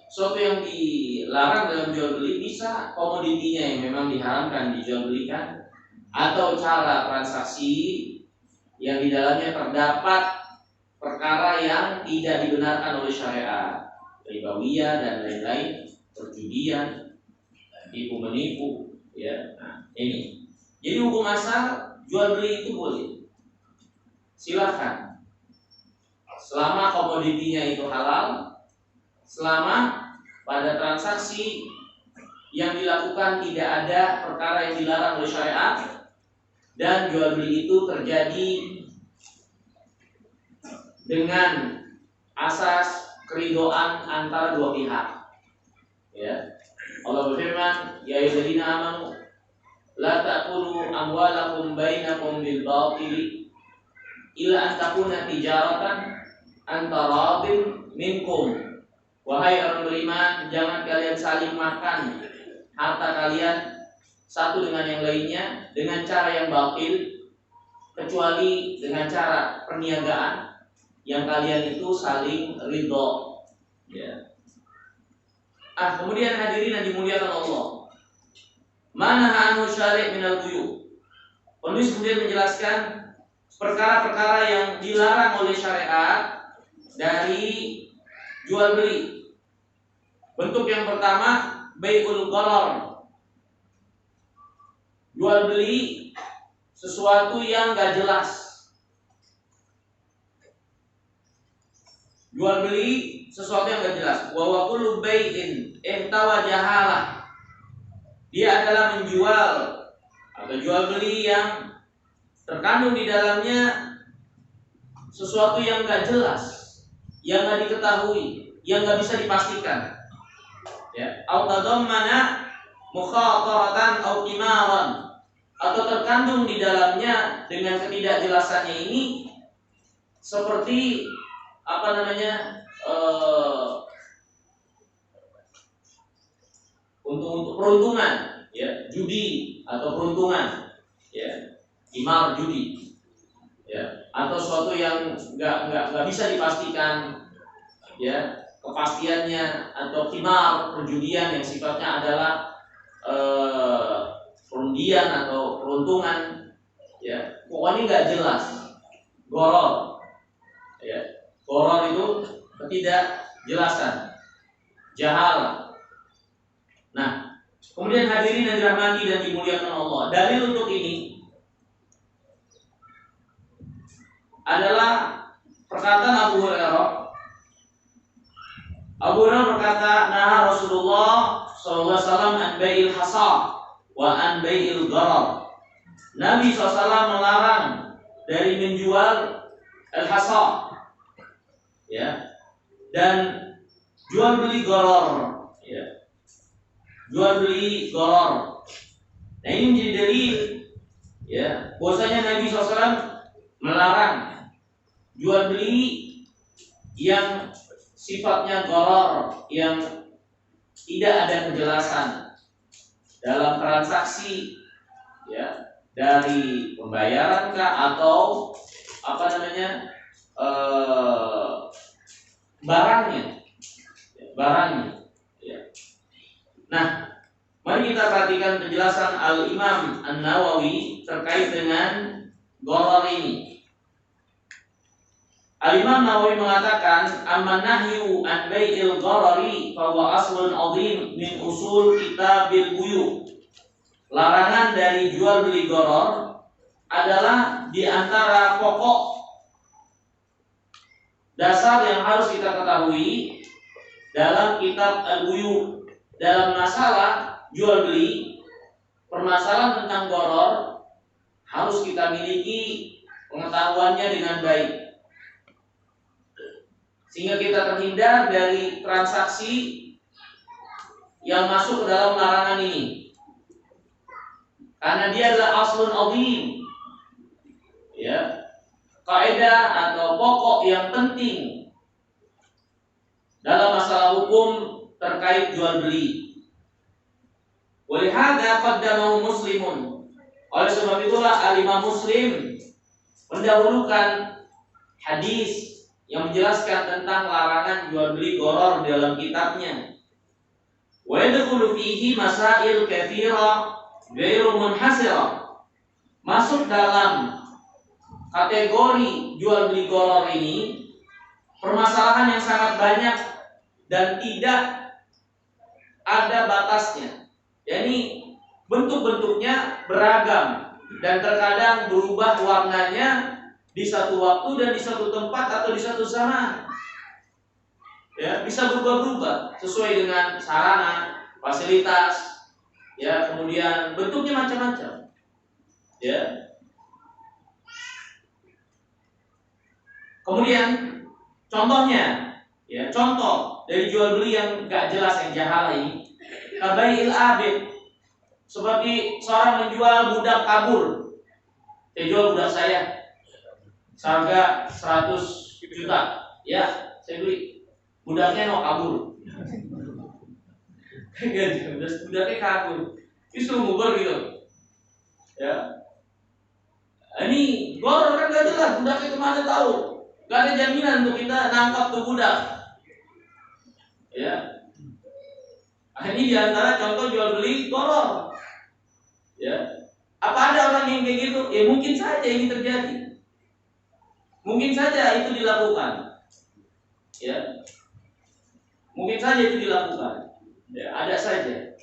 suatu yang dilarang dalam jual beli, bisa komoditinya yang memang diharamkan dijual belikan, atau cara transaksi yang di dalamnya terdapat perkara yang tidak dibenarkan oleh syariat, ribawiyah dan lain-lain, perjudian, tipu menipu, ya. Nah, ini. Jadi hukum asal jual beli itu boleh, silakan, selama komoditinya itu halal, selama pada transaksi yang dilakukan tidak ada perkara yang dilarang oleh syariat, dan jual beli itu terjadi dengan asas keridoan antara dua pihak. Ya, Allah berfirman, ya ayyuhalladzina amanu la ta'kulu amwalakum bainakum bil batili illa an takuna tijaratan antaradin minkum. Wahai orang beriman, jangan kalian saling makan harta kalian satu dengan yang lainnya dengan cara yang batil, kecuali dengan cara perniagaan yang kalian itu saling ridho. Ya. Kemudian hadirin yang dimuliakan Allah, mana anu syari' minal buyu. Penulis kemudian menjelaskan perkara-perkara yang dilarang oleh syariat dari jual beli. Bentuk yang pertama, bai'ul gharar. Jual beli sesuatu yang gak jelas. Jual beli sesuatu yang gak jelas. Wa wa kullu bai'in ihtawa jahalah. Dia adalah menjual atau jual beli yang terkandung di dalamnya sesuatu yang gak jelas, yang gak diketahui, yang gak bisa dipastikan. Ya, au tadammana mukhataratan au qimaran, atau terkandung di dalamnya dengan ketidakjelasannya ini seperti untuk peruntungan, ya, judi atau peruntungan, ya, qimar, judi, ya, atau sesuatu yang nggak bisa dipastikan, ya, kepastiannya, atau qimar, perjudian yang sifatnya adalah perundian atau peruntungan, ya, pokoknya nggak jelas, gharar, ya, gharar itu ketidakjelasan, jahalah. Nah, kemudian hadirin yang dirahmati dan dimuliakan Allah, dalil untuk ini adalah perkataan Abu Hurairah. Abu Hurairah berkata, "Naha Rasulullah sallallahu alaihi wasallam an bai'il hasa wa an bai'il gharar." Nabi SAW melarang dari menjual al-hasa, ya, dan jual beli gharar, ya. Jual beli gharar. Nah, ini menjadi dalil, ya, bahwasanya Nabi SAW melarang jual beli yang sifatnya gharar, yang tidak ada kejelasan dalam transaksi, ya, dari pembayaran kah atau barangnya, ya. Nah, mari Mari kita perhatikan penjelasan Al-Imam An-Nawawi terkait dengan gharar ini. Al-Imam Nawawi mengatakan, "Amman nahyu an bai'il gharari fa huwa aslun 'azim min usul kitabil buyu." Larangan dari jual beli gharar adalah di antara pokok dasar yang harus kita ketahui dalam kitab Al-Buyu. Dalam masalah jual beli, permasalahan tentang gharar harus kita miliki pengetahuannya dengan baik, sehingga kita terhindar dari transaksi yang masuk ke dalam larangan ini, karena dia adalah aslun azim, ya, kaidah atau pokok yang penting dalam masalah hukum terkait jual beli. Walihada qaddamahu Muslimun. Oleh sebab itulah Al-Imam Muslim mendahulukan hadis yang menjelaskan tentang larangan jual beli gharar dalam kitabnya. Wa yadkhulu fihi masail katsira ghairu munhasira. Masuk dalam kategori jual beli gharar ini permasalahan yang sangat banyak dan tidak ada batasnya. Yani bentuk-bentuknya beragam dan terkadang berubah warnanya di satu waktu dan di satu tempat atau di satu zaman. Ya, bisa berubah-ubah sesuai dengan sarana, fasilitas, ya, kemudian bentuknya macam-macam. Ya. Kemudian contohnya, ya, contoh dari jual beli yang gak jelas, yang jahala ini, kabail abid, seperti seorang menjual budak kabur. Saya jual budak saya seharga 100 juta, ya, saya beli. Budaknya mau kabur. Budaknya kabur, justru ngubur gitu, ya. Ini gharar kan gak jelas, budaknya kemana tahu. Gak ada jaminan untuk kita nangkap tuh budak, ya. Ini diantara contoh jual beli gharar, ya. Apa ada orang yang kayak gitu? Ya mungkin saja ini terjadi, mungkin saja itu dilakukan, ya. Mungkin saja itu dilakukan, ya, ada saja.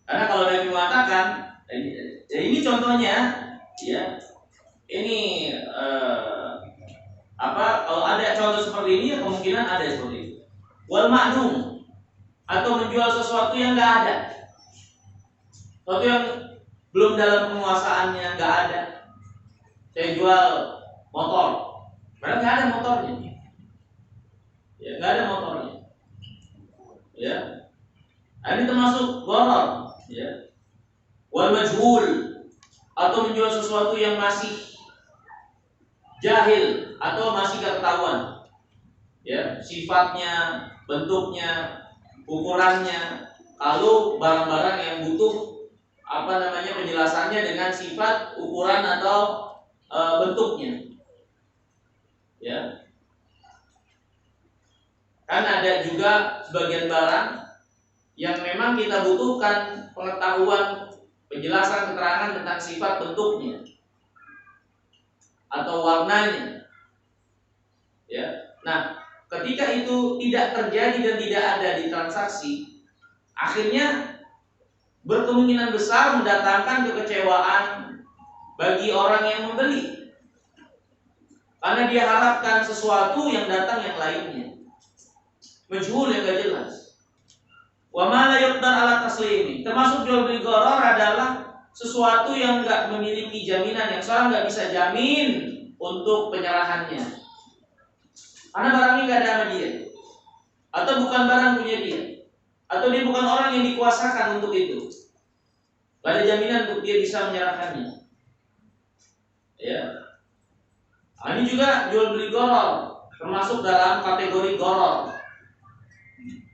Karena kalau Nabi mengatakan, ya ini contohnya, ya, ini kalau ada contoh seperti ini, ya kemungkinan ada seperti itu. Wal ma'dum, atau menjual sesuatu yang nggak ada, sesuatu yang belum dalam penguasaannya, nggak ada. Saya jual motor, padahal nggak ada motornya, ya, nggak ada motornya, ya. Ini termasuk gharar, ya. Wal majhul, atau menjual sesuatu yang masih jahil atau masih gak ketahuan, ya, sifatnya, bentuknya, ukurannya. Kalau barang-barang yang butuh penjelasannya dengan sifat, ukuran atau bentuknya, ya. Kan ada juga sebagian barang yang memang kita butuhkan pengetahuan, penjelasan, keterangan tentang sifat, bentuknya atau warnanya, ya. Nah, ketika itu tidak terjadi dan tidak ada di transaksi, akhirnya berkemungkinan besar mendatangkan kekecewaan bagi orang yang membeli, karena dia harapkan sesuatu yang datang yang lainnya, majhul, yang gak jelas. Wa ma la yuqdar ala taslimi, termasuk jual beli gharar adalah sesuatu yang enggak memiliki jaminan, yang seorang enggak bisa jamin untuk penyerahannya, karena barangnya enggak ada sama dia, atau bukan barang punya dia, atau dia bukan orang yang dikuasakan untuk itu. Enggak ada jaminan untuk dia bisa menyerahkannya, ya. Ini juga jual beli gharar, termasuk dalam kategori gharar,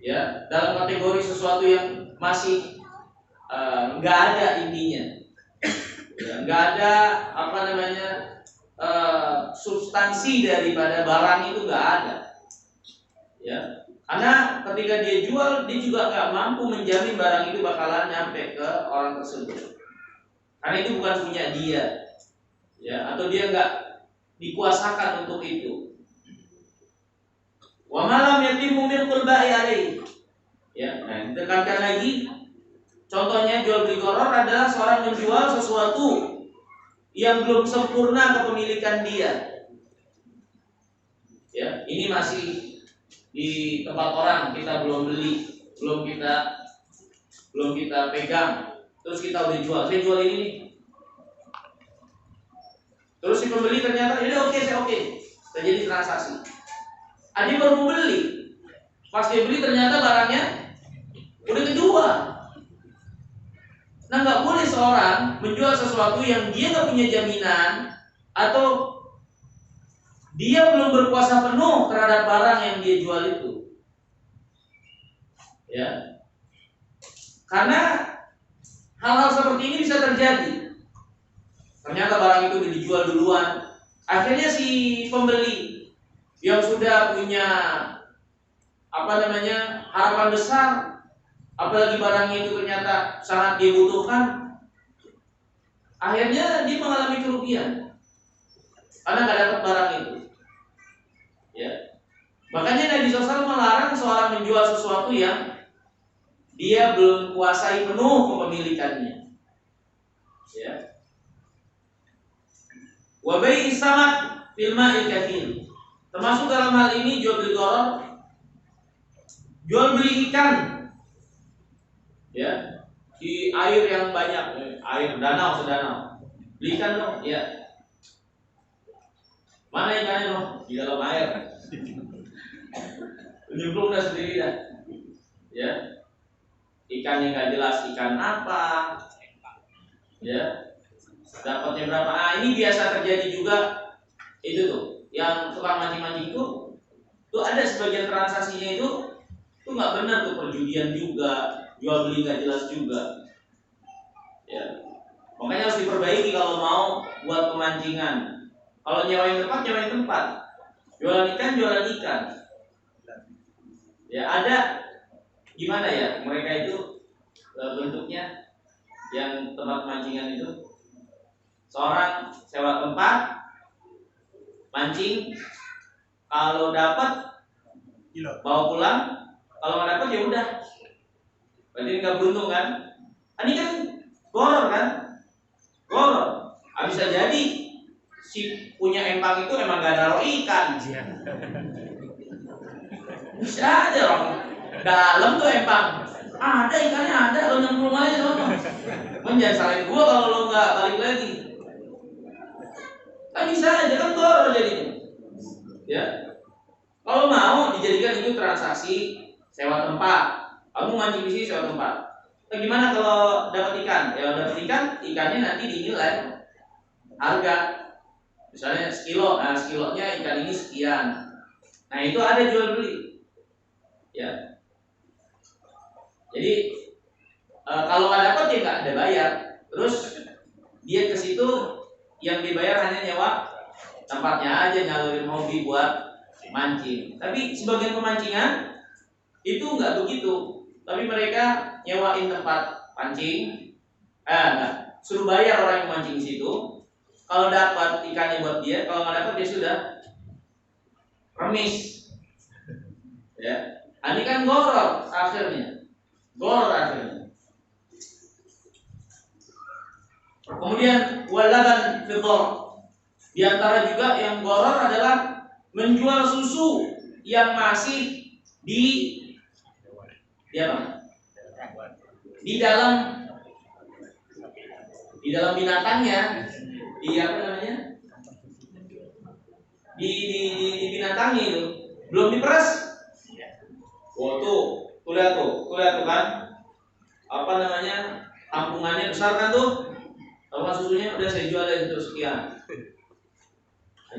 ya, dalam kategori sesuatu yang masih nggak ada intinya, ya, nggak ada substansi daripada barang itu, nggak ada, ya. Karena ketika dia jual, dia juga nggak mampu menjamin barang itu bakalan nyampe ke orang tersebut. Karena itu bukan punya dia, ya, atau dia nggak dikuasakan untuk itu. Wa malam yatimu milkul ba'i alaih. Ya, nah ditekankan lagi. Contohnya jual beli gharar adalah seorang menjual sesuatu yang belum sempurna kepemilikan dia. Ya, ini masih di tempat orang, kita belum beli, belum kita pegang, terus kita udah jual. Saya jual ini nih. Terus si pembeli ternyata ini oke, saya oke. Terjadi transaksi. Adi baru mau beli. Pas dia beli ternyata barangnya udah kejual. Nah, nggak boleh seorang menjual sesuatu yang dia nggak punya jaminan atau dia belum berkuasa penuh terhadap barang yang dia jual itu. Ya. Karena hal-hal seperti ini bisa terjadi. Ternyata barang itu udah dijual duluan. Akhirnya si pembeli yang sudah punya harapan besar, apalagi barangnya itu ternyata sangat dia butuhkan, akhirnya dia mengalami kerugian karena nggak dapat barang itu. Ya, makanya Nabi SAW melarang seorang menjual sesuatu yang dia belum kuasai penuh kepemilikannya. Ya. Wa bai'i samak fil ma'il kathir. Termasuk dalam hal ini jual beli gharar, jual beli ikan. Ya, di air yang banyak, air danau sedanau. Beli ikan dong, ya. Mana ikannya dong? Di dalam air. Nyemplung dah sendiri dah. Ya. Ikan yang nggak jelas ikan apa. Ya. Dapatnya berapa? Ah, ini biasa terjadi juga. Itu tuh, yang tukang mancing-mancing itu ada sebagian transaksinya itu nggak benar tuh, perjudian juga, jual beli nggak jelas juga. Ya. Makanya harus diperbaiki kalau mau buat pemancingan. Kalau nyewain tempat. Jualan ikan. Ya, ada gimana ya mereka itu bentuknya yang tempat pemancingan itu. Seorang sewa tempat mancing, kalau dapat bawa pulang, kalau nggak dapat ya udah. Berarti nggak beruntung kan? Ini kan gharar kan? Gharar. Bisa jadi si punya empang itu emang gak ada ikan. Bisa aja orang dalam tuh empang. Ada ikannya ada, lo nyemplung aja lo. Jangan salahin gua kalau lo nggak balik lagi. Kan bisa aja kan gharar jadinya. Ya. Kalau mau dijadikan itu transaksi sewa tempat. Kamu mancing di sini sewa tempat. Nah, gimana kalau dapat ikan? Ya dapat ikan, ikannya nanti dinilai harga. Misalnya sekilo, nah sekilonya ikan ini sekian. Nah itu ada jual beli. Ya. Jadi kalau nggak dapat ya nggak ada bayar. Terus dia ke situ yang dibayar hanya nyewa tempatnya aja, nyalurin hobi buat mancing. Tapi sebagian pemancingan itu nggak begitu. Tapi mereka nyewain tempat pancing, suruh bayar orang yang mancing di situ. Kalau dapat ikannya buat dia, kalau nggak dapat dia sudah remis. Ya, ini kan gharar akhirnya. Kemudian walaban fidhar. Di antara juga yang gharar adalah menjual susu yang masih di apa? Di dalam binatangnya, di apa namanya? Di binatangnya itu belum diperas. Oh tuh lihat tuh kan? Apa namanya? Tampungannya besar kan tuh? Kalau susunya udah saya jual dari itu sekian.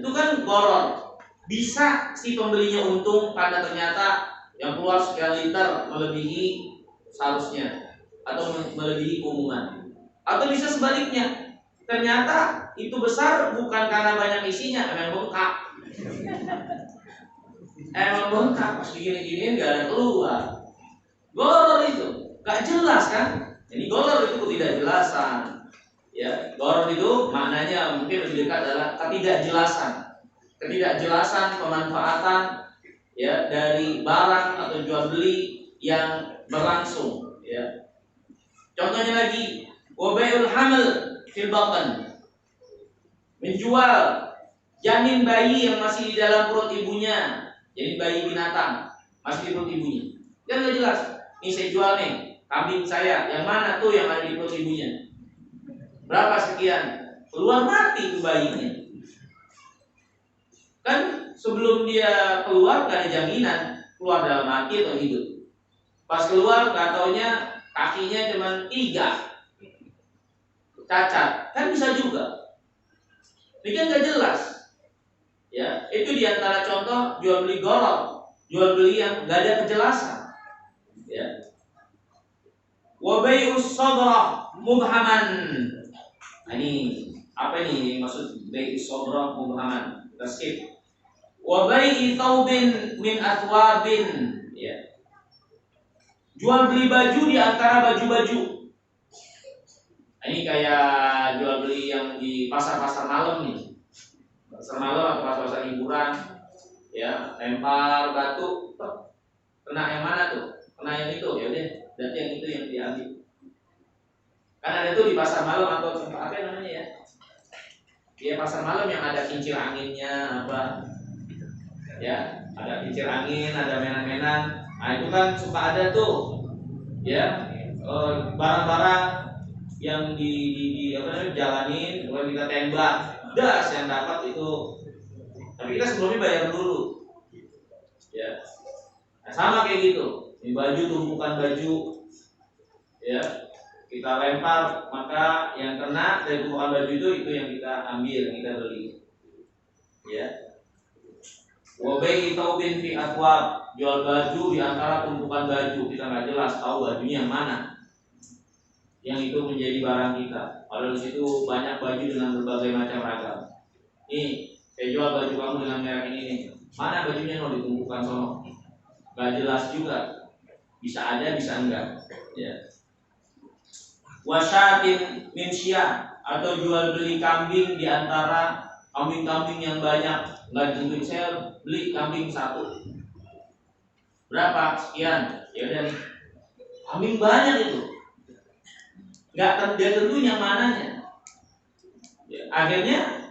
Itu kan gharar. Bisa si pembelinya untung karena ternyata yang keluar sekian liter melebihi seharusnya atau melebihi keumuman. Atau bisa sebaliknya, ternyata itu besar bukan karena banyak isinya, memang bengkak. emang bengkak pas digini-giniin nggak ada keluar. Goror itu nggak jelas kan? Ini goror itu ketidakjelasan. Ya, goror itu maknanya mungkin lebih dekat adalah ketidakjelasan pemanfaatan ya dari barang atau jual beli yang berlangsung. Ya. Contohnya lagi, wabayul hamil fil batan, menjual janin bayi yang masih di dalam perut ibunya, jadi bayi binatang masih di perut ibunya. Kan nggak jelas. Ini saya jual nih kambing saya, yang mana tuh yang ada di perut ibunya? Berapa sekian? Keluar mati tuh bayinya. Kan sebelum dia keluar gak ada jaminan keluar dalam mati atau hidup. Pas keluar gak taunya kakinya cuma 3, cacat. Kan bisa juga. Ini kan gak jelas. Ya, itu diantara contoh jual beli goror, jual beli yang gak ada kejelasan. Ya. Wa bai'us sadra mubhaman. Nah, ini apa ini maksud bai'us sadra mubhaman? Kita skip. Wa bai'i thawbin min athwabin, ya. Jual beli baju di antara baju-baju. Nah, ini kayak jual beli yang di pasar-pasar malam nih. Pasar malam atau pasar-pasar hiburan, ya, lempar batu, kena yang mana tuh? Kena yang itu, ya udah, berarti yang itu yang diambil. Kan ada tuh di pasar malam atau tempat apa namanya ya? Iya, pasar malam yang ada kincir anginnya apa? Ya, ada kincir angin, ada mainan-mainan. Nah, itu kan suka ada tuh, ya, barang-barang yang di apa namanya jalanin, kalau kita tembak, das yang dapat itu. Tapi kita sebelumnya bayar dulu, ya. Nah, sama kayak gitu. Ini baju, tumpukan baju, ya, kita lempar, maka yang kena dari tumpukan baju itu yang kita ambil, yang kita beli, ya. Wabai taubin fi atwab, jual baju di antara tumpukan baju, kita nggak jelas tahu bajunya yang mana, yang itu menjadi barang kita. Padahal di situ banyak baju dengan berbagai macam ragam. Nih, saya jual baju kamu dengan merek ini nih. Mana bajunya mau ditumpukan sono? Nggak jelas juga. Bisa ada, bisa enggak. Ya. Wasyatin min syia, atau jual beli kambing di antara kambing-kambing yang banyak. Nggak ditentuin, saya beli kambing 1. Berapa? Sekian. Ya udah nih. Kambing banyak itu. Nggak dia tentuin yang mananya. Ya, akhirnya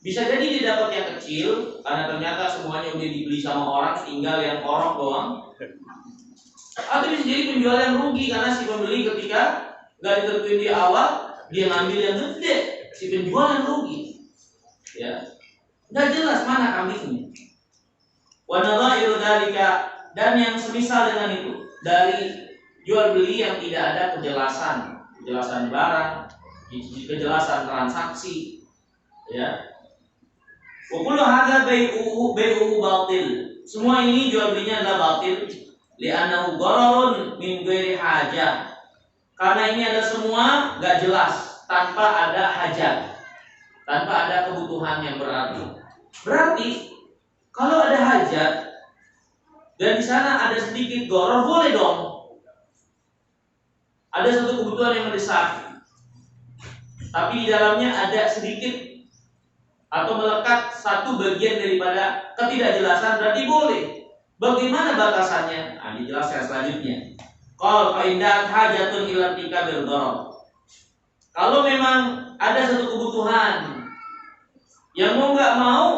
bisa jadi dia dapat yang kecil karena ternyata semuanya udah dibeli sama orang, tinggal yang korok doang. Atau bisa jadi penjual yang rugi karena si pembeli ketika nggak ditentuin di awal, dia ngambil yang gede, si penjual yang rugi. Ya, nggak jelas mana kambingnya. Wa nadha'iru dzalika, dan yang semisal dengan itu dari jual beli yang tidak ada kejelasan barang, kejelasan transaksi, ya. Wa kullu hadza bai'uhu batil. Semua ini jual belinya adalah batil, li'annahu ghararun min ghairi hajah. Karena ini adalah semua enggak jelas, tanpa ada hajat, tanpa ada kebutuhan yang berarti. Berarti kalau ada hajat dan di sana ada sedikit gharar, boleh dong. Ada satu kebutuhan yang mendesak, tapi di dalamnya ada sedikit atau melekat satu bagian daripada ketidakjelasan, berarti boleh. Bagaimana batasannya? Nah, dijelaskan selanjutnya. Qal fa indat hajatun ila tikabil gharar. Kalau memang ada satu kebutuhan yang mau nggak mau,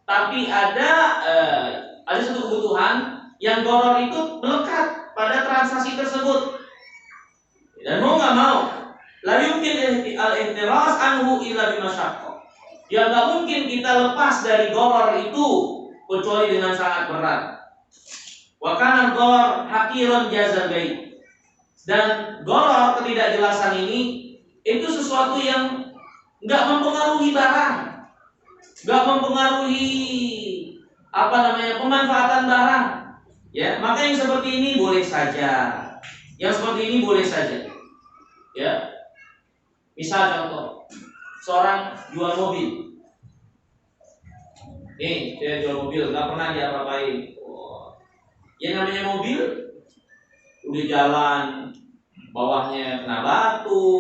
tapi ada satu kebutuhan yang gharar itu melekat pada transaksi tersebut, dan mau nggak mau, la yumkin al-ihtiras anhu illa bimasyaqqah. Ya nggak mungkin kita lepas dari gharar itu kecuali dengan sangat berat. Wa kana gharar haqiran jazal baik. Dan gharar, ketidakjelasan ini itu sesuatu yang nggak mempengaruhi barang, nggak mempengaruhi pemanfaatan barang. Ya, maka yang seperti ini boleh saja. Yang seperti ini boleh saja. Ya. Misal contoh, seorang jual mobil. Nih, dia jual mobil, nggak pernah diapa-apain. Oh. Yang namanya mobil, udah jalan, bawahnya kena batu,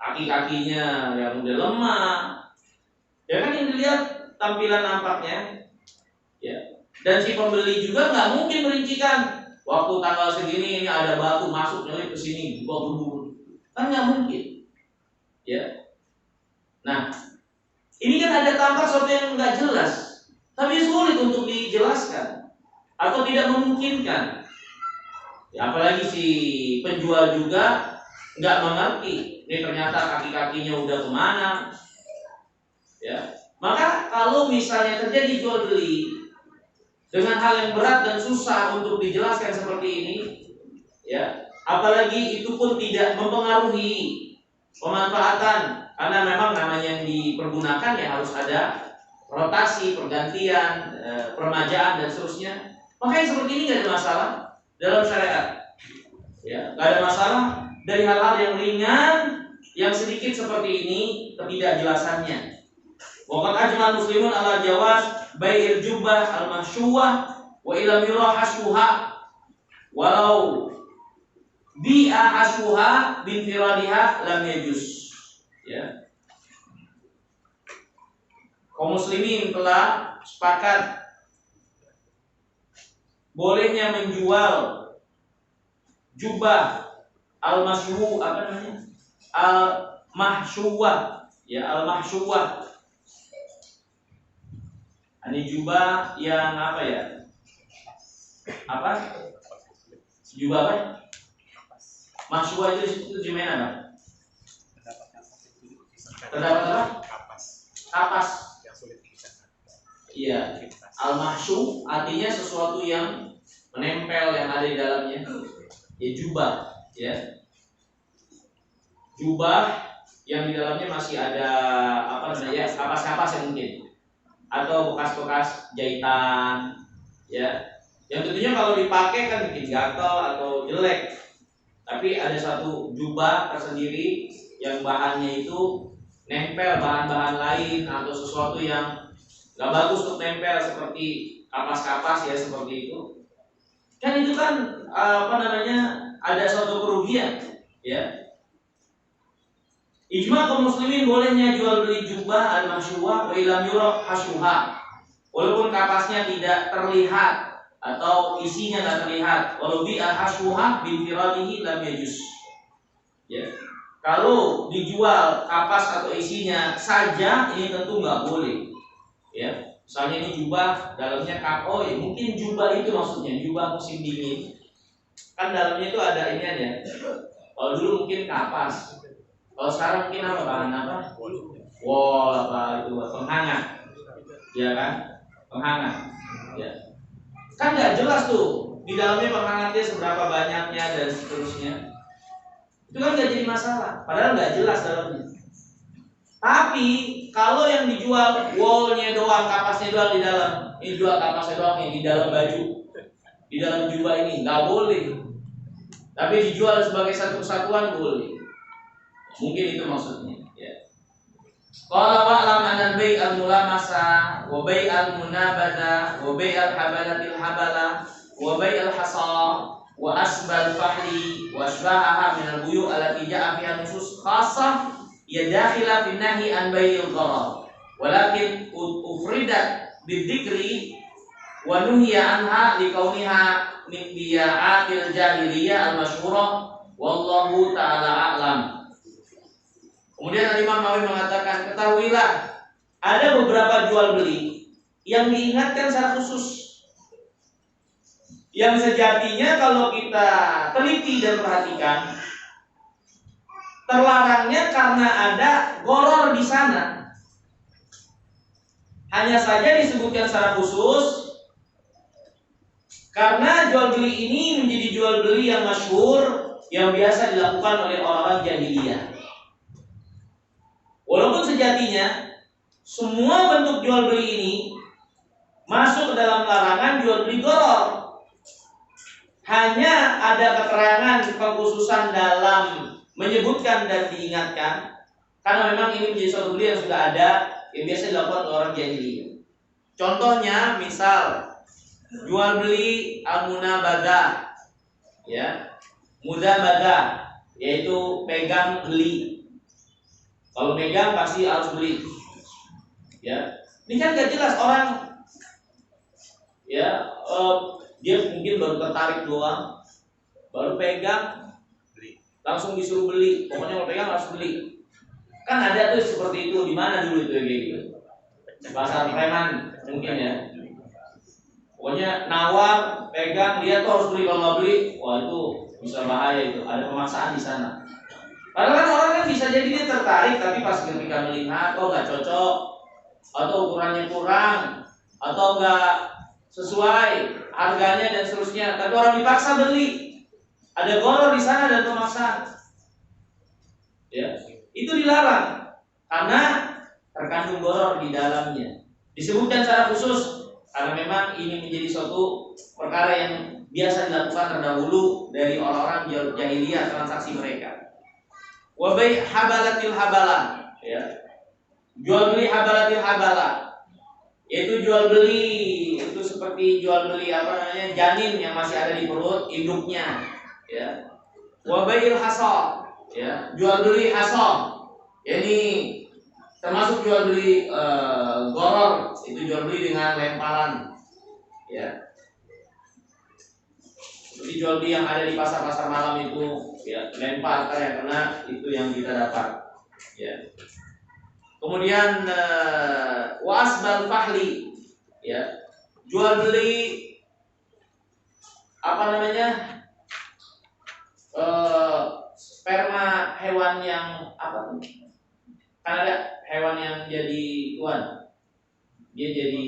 kaki-kakinya yang udah lemah. Ya kan yang dilihat tampilan nampaknya. Ya. Dan si pembeli juga nggak mungkin merincikan. Waktu tanggal segini ini ada batu masuk nyelip ke sini, buru-buru. Kan nggak mungkin. Ya. Nah, ini kan ada tampak sesuatu yang nggak jelas, tapi sulit untuk dijelaskan atau tidak memungkinkan. Ya, apalagi si penjual juga nggak mengerti. Ini ternyata kaki-kakinya udah kemana. Ya, maka kalau misalnya terjadi jual beli dengan hal yang berat dan susah untuk dijelaskan seperti ini, ya, apalagi itu pun tidak mempengaruhi pemanfaatan, karena memang namanya yang dipergunakan ya harus ada rotasi, pergantian, permajaan dan seterusnya. Maka yang seperti ini nggak ada masalah dalam syariat. Ya, nggak ada masalah dari hal-hal yang ringan, yang sedikit seperti ini ketidakjelasannya. Waqad ajmal muslimun ala jawaz bai'il jubbah al-mahsyuwah wa ila yura hasbuha walau bi'a hasbuha bin firadiha lam yajuz. Ya. Kaum muslimin telah sepakat bolehnya menjual jubah al-mahsyuwah, apa namanya? Al-mahsyuwah, ya, al-mahsyuwah. Ini jubah yang apa ya? Apa? Jubah apa? Mahsyuwah itu gimana, Bang? Terdapat apa? Kapas. Yang sulit dipisahkan. Iya. Al-mahsyu artinya sesuatu yang menempel yang ada di dalamnya. Ya, jubah, ya. Jubah yang di dalamnya masih ada apa namanya? Kapas-kapas yang mungkin. Atau bekas-bekas jahitan, ya. Yang tentunya kalau dipakai kan bikin gatal atau jelek. Tapi ada satu jubah tersendiri yang bahannya itu nempel bahan-bahan lain atau sesuatu yang gak bagus untuk nempel seperti kapas-kapas ya seperti itu. Kan itu kan apa namanya ada suatu kerugian, ya. Ijma kaum muslimin bolehnya jual beli jubah al-mahsyuwah wa ilam yura hasyuha. Walaupun kapasnya tidak terlihat atau isinya tidak terlihat, walau bi'a hasyuha bin firadihi lam yajuz. Ya. Kalau dijual kapas atau isinya saja ini tentu nggak boleh. Ya. Misalnya ini jubah dalamnya kapo, ya mungkin jubah itu maksudnya jubah musim dingin. Kan dalamnya itu ada ini aja. Kalau dulu mungkin kapas. Kalau sekarang mungkin apa bahan apa? Wol apa itu penghangat. Ya kan? Penghangat. Ya. Kan nggak jelas tuh di dalamnya penghangatnya seberapa banyaknya dan seterusnya. Itu kan nggak jadi masalah, padahal nggak jelas dalamnya. Tapi kalau yang dijual wallnya doang, kapasnya doang di dalam, ini jual kapasnya doang yang di dalam baju, di dalam jubah ini nggak boleh. Tapi dijual sebagai satu kesatuan boleh. Mungkin itu maksudnya. Ya. Qala wa'lam anal bai' al-mulamasa wa bai' al-munabada wa bai' al-habalatil habala wa bai' al-hasa wa asbal fahli wa asbahaha min al-buyu' allati ja'a fiha nusus khassah ya dakhila fi nahyi an bai'il gharar walakin ufridat bidzikri wa nuhiya anha liqauniha min biya'atil jahiliyah al-masyhurah wallahu ta'ala a'lam. Kemudian Imam Nawawi mengatakan, ketahuilah ada beberapa jual beli yang diingatkan secara khusus, yang sejatinya kalau kita teliti dan perhatikan terlarangnya karena ada gharar di sana. Hanya saja disebutkan secara khusus karena jual beli ini menjadi jual beli yang masyhur yang biasa dilakukan oleh orang-orang jahiliyah. Walaupun sejatinya semua bentuk jual beli ini masuk ke dalam larangan jual beli gharar. Hanya ada keterangan kekhususan dalam menyebutkan dan diingatkan karena memang ini menjadi suatu beli yang sudah ada yang biasa dilakukan oleh orang jahiliyah. Contohnya misal jual beli al-munabadah, ya, mudabadah, yaitu pegang beli. Kalau pegang pasti harus beli, ya. Ini kan gak jelas orang, ya, dia mungkin baru tertarik doang, baru pegang, langsung disuruh beli. Pokoknya kalau pegang harus beli. Kan ada tuh seperti itu, di mana dulu itu kayak gitu? Pasar preman mungkin ya. Pokoknya nawar, pegang, dia tuh harus beli, kalau nggak beli, wah itu bisa bahaya itu. Ada pemaksaan di sana. Padahal kan orang kan bisa jadi dia tertarik, tapi pas ketika melihat, oh nggak cocok, atau ukurannya kurang, atau nggak sesuai harganya dan seterusnya. Tapi orang dipaksa beli, ada gharar di sana dan pemaksaan. Ya, itu dilarang karena terkandung gharar di dalamnya. Disebutkan secara khusus karena memang ini menjadi suatu perkara yang biasa dilakukan terdahulu dari orang-orang jahiliyah transaksi mereka. Wa bai' habalatil habalah, ya. Jual beli habalatil habalah, yaitu jual beli itu seperti jual beli janin yang masih ada di perut induknya, ya. Wa bai'il hasad, ya, jual beli hasad. Ini termasuk jual beli gharar, itu jual beli dengan lemparan, ya. Seperti jual beli yang ada di pasar-pasar malam itu, ya, lempar yang kena itu yang kita dapat, ya. Kemudian wasbal fahli, ya, jual beli sperma hewan yang apa? Kan ada hewan yang jadi tuan, dia jadi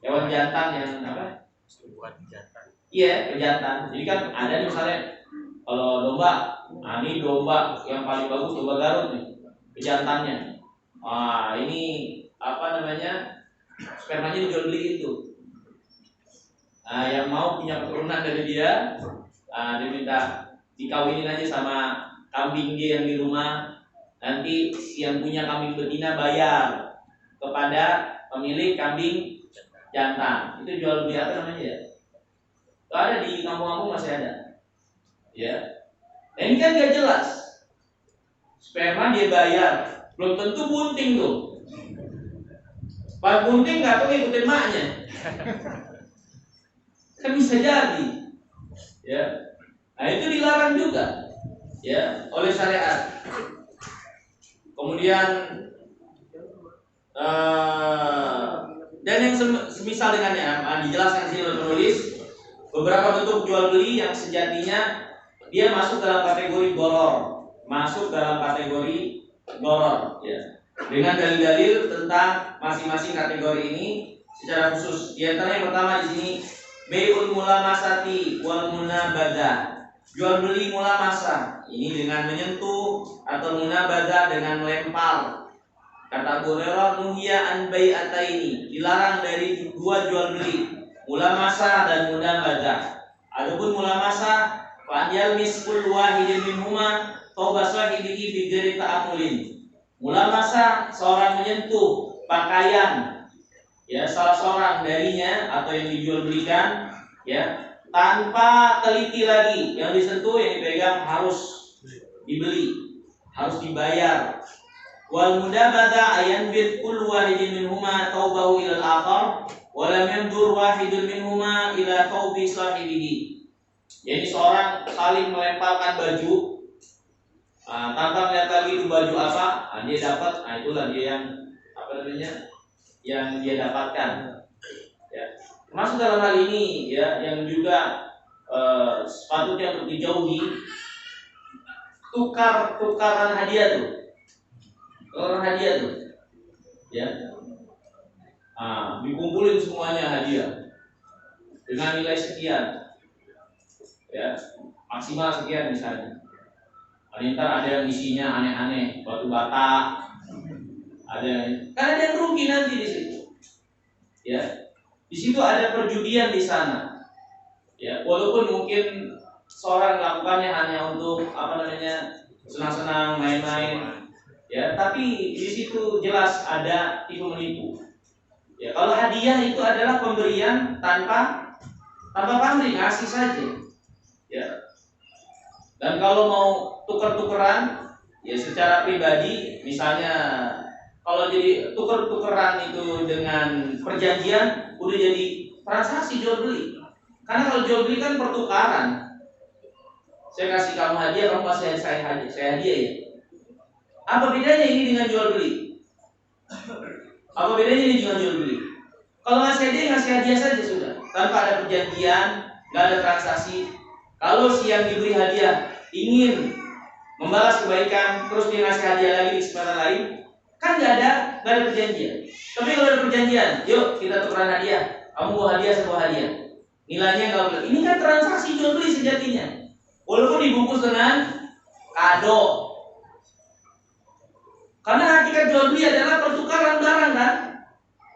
hewan jantan yang apa? Iya, pejantan. Jadi kan ada misalnya kalau domba, nah ini domba yang paling bagus domba Garut nih, pejantannya. Ini spermanya dijual beli itu. Yang mau punya keturunan dari dia, dia minta dikawinin aja sama kambing dia yang di rumah. Nanti yang punya kambing betina bayar kepada pemilik kambing jantan. Itu jual beli apa namanya ya? Itu ada di kampung-kampung masih ada. Ya. Nah, ini kan gak jelas. Sperma dia bayar, belum tentu bunting tuh. Pak bunting nggak tuh ngikutin maknya. Kan bisa jadi. Ya. Nah, itu dilarang juga, ya, oleh syariat. Kemudian dan yang semisal dengannya dijelaskan sini oleh penulis beberapa bentuk jual beli yang sejatinya dia masuk dalam kategori gharar, ya. Dengan dalil-dalil tentang masing-masing kategori ini secara khusus. Di antara yang pertama di sini bai'ul mulamasati wal munabadah. Jual beli mulamasah ini dengan menyentuh atau munabadah dengan melempar. Kata Abu Hurairah, nuhiya an bai'ataini, dilarang dari dua jual beli, mulamasah dan munabadah. Adapun mulamasah fa yalmis kullu wahidin minhuma tauba sahibihi bi ghairi ta'amulin. Mulamasah seorang menyentuh pakaian, ya, salah seorang darinya atau yang dijual belikan, ya, tanpa teliti lagi. Yang disentuh, yang dipegang harus dibeli, harus dibayar. Wal mudabada ayan bil kullu wahidin minhuma taubahu ila al-akhar wa lam yandur wahidun minhuma ila taubi sahibihi. Jadi seorang saling melemparkan baju, tanpa melihat lagi itu baju apa, dia dapat, itulah dia yang yang dia dapatkan, ya. Termasuk dalam hal ini, ya, yang juga sepatutnya untuk dijauhi tukaran hadiah tuh. Tukaran hadiah tuh, ya. Dikumpulin semuanya hadiah dengan nilai sekian, ya, maksimal sekian misalnya. Ntar ada yang isinya aneh-aneh, batu bata, ada yang rugi nanti di situ, ya. Di situ ada perjudian di sana, ya. Walaupun mungkin seorang melakukannya hanya untuk senang-senang, main-main, ya. Tapi di situ jelas ada tipu menipu, Ya, kalau hadiah itu adalah pemberian tanpa pamrih, ngasih saja. Ya. Dan kalau mau tuker-tukeran, ya secara pribadi, misalnya kalau jadi tuker-tukeran itu dengan perjanjian, udah jadi transaksi jual beli. Karena kalau jual beli kan pertukaran. Saya kasih kamu hadiah, kamu kasih saya hadiah ya. Apa bedanya ini dengan jual beli? Apa bedanya ini dengan jual beli? Kalau ngasih hadiah saja sudah, tanpa ada perjanjian, nggak ada transaksi. Kalau si yang diberi hadiah ingin membalas kebaikan, terus dia ngasih hadiah lagi di kesempatan lain, kan nggak ada perjanjian. Tapi kalau ada perjanjian, yuk kita tukeran hadiah. Kamu bawa hadiah, saya bawa hadiah. Nilainya nggak boleh. Ini kan transaksi jual beli sejatinya. Walaupun dibungkus dengan kado. Karena hakikat jual beli adalah pertukaran barang kan.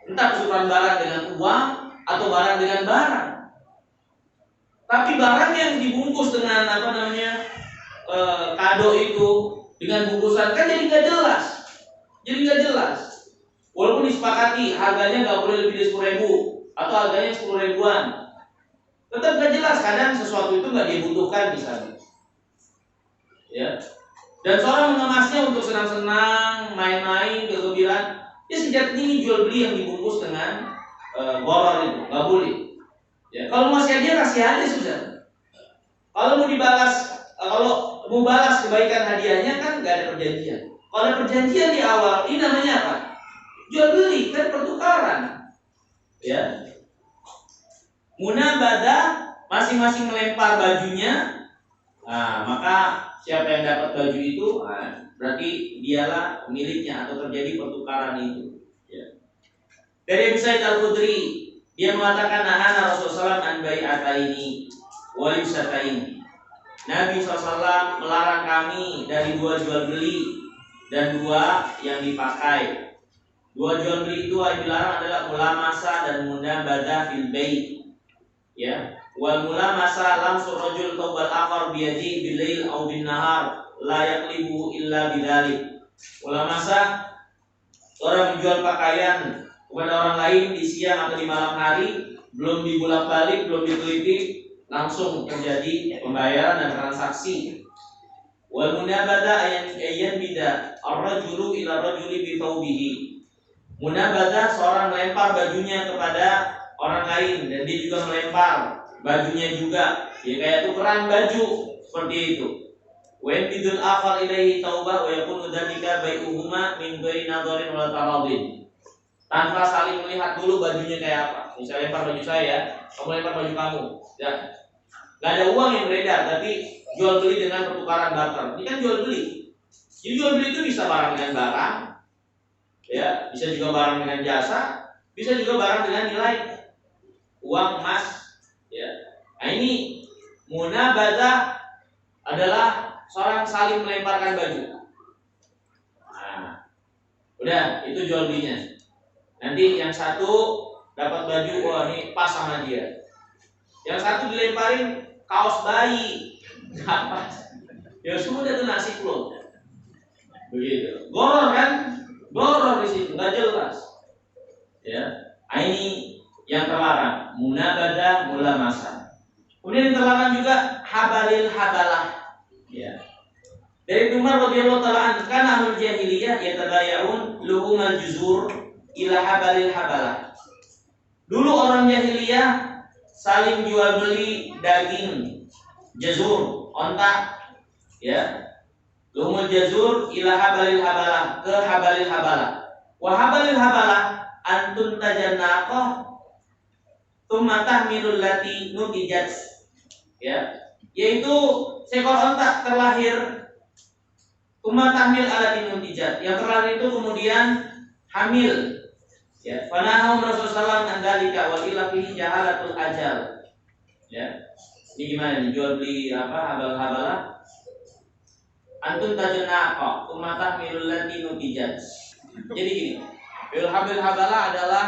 Entah pertukaran barang dengan uang atau barang dengan barang. Tapi barang yang dibungkus dengan kado itu dengan bungkusan kan jadi nggak jelas. Walaupun disepakati harganya nggak boleh lebih dari 10.000 atau harganya 10 ribuan, tetap nggak jelas. Kadang sesuatu itu nggak dibutuhkan misalnya. Ya. Dan seorang mengemasnya untuk senang-senang, main-main, kegembiraan. Ya sejatinya ini jual beli yang dibungkus dengan boror itu, nggak boleh. Ya, kalau masih hadiah kasih hadiah sudah. Kalau mau balas kebaikan hadiahnya kan nggak ada perjanjian. Kalau ada perjanjian di awal, ini namanya apa? Jual beli kan pertukaran. Ya. Munabadah, masing-masing melempar bajunya. Nah, maka siapa yang dapat baju itu, berarti dialah pemiliknya atau terjadi pertukaran itu. Ya. Dari Abu Sa'id Al-Khudri, dia mengatakan nahana Rasulullah an bai'ataini wa yusataini. Nabi SAW melarang kami dari 2 jual beli dan 2 yang dipakai. 2 jual beli itu yang dilarang adalah mulamasa dan munabadah fil bait. Ya. Wal mulamasa lamsu rajul tawbal akhar biyadi bilail aw bin nahar la yaqlibu illa bidzalik. Mulamasa orang menjual pakaian kepada orang lain di siang atau di malam hari, belum dibolak-balik, belum diteliti, langsung terjadi pembayaran dan transaksi. Wal munabadah ayyan bida ar-rajulu ila rajuli bi thawbihi. Munabadah seorang melempar bajunya kepada orang lain dan dia juga melempar bajunya juga. Ya kayak tukeran baju seperti itu. Wa bidul akhar ilaihi taubah wa yakunu dzalika bai'uhuma min ghairi nadharin wala taradin. Tanpa saling melihat dulu bajunya kayak apa. Misalnya lempar baju saya, kamu lempar baju kamu. Ya. Gak ada uang yang beredar, tapi jual beli dengan pertukaran barter. Ini kan jual beli. Jadi jual beli itu bisa barang dengan barang, ya, bisa juga barang dengan jasa, bisa juga barang dengan nilai uang emas. Ya. Nah ini munabadah adalah seorang saling melemparkan baju. Nah, udah itu jual belinya. Nanti yang satu dapat baju, wah ini pas sama dia. Yang satu dilemparin kaos bayi, apa? Ya sudah itu nasib lo. Begitu. Goror kan? Goror di situ, nggak jelas. Ya, ini yang terlarang. Munabadah mulamasa. Kemudian yang terlarang juga habalil habalah. Ya. Dari Umar radhiyallahu taala anhu, kana ahlul jahiliyah yatabaya'un luhumal juzur ila habalil habalah. Dulu orang jahiliyah saling jual beli daging jazur, onta, ya. Luhumul jazur ila habalil habalah, ke habalil habalah. Wa habalil habalah antun tajannaqah tsumma tahmilul lati nutijat. Ya, yaitu seekor onta terlahir tsumma tahmil alati nutijat. Yang terlahir itu kemudian hamil. Ya, fanahum Rasulullah sallallahu alaihi wasallam wa illa fihi jahalatul ajal. Ya. Ini gimana nih jual beli apa habal-habalah? Antun tajnaqa, umatah milul lati nutijat. Jadi gini, bil habil habalah adalah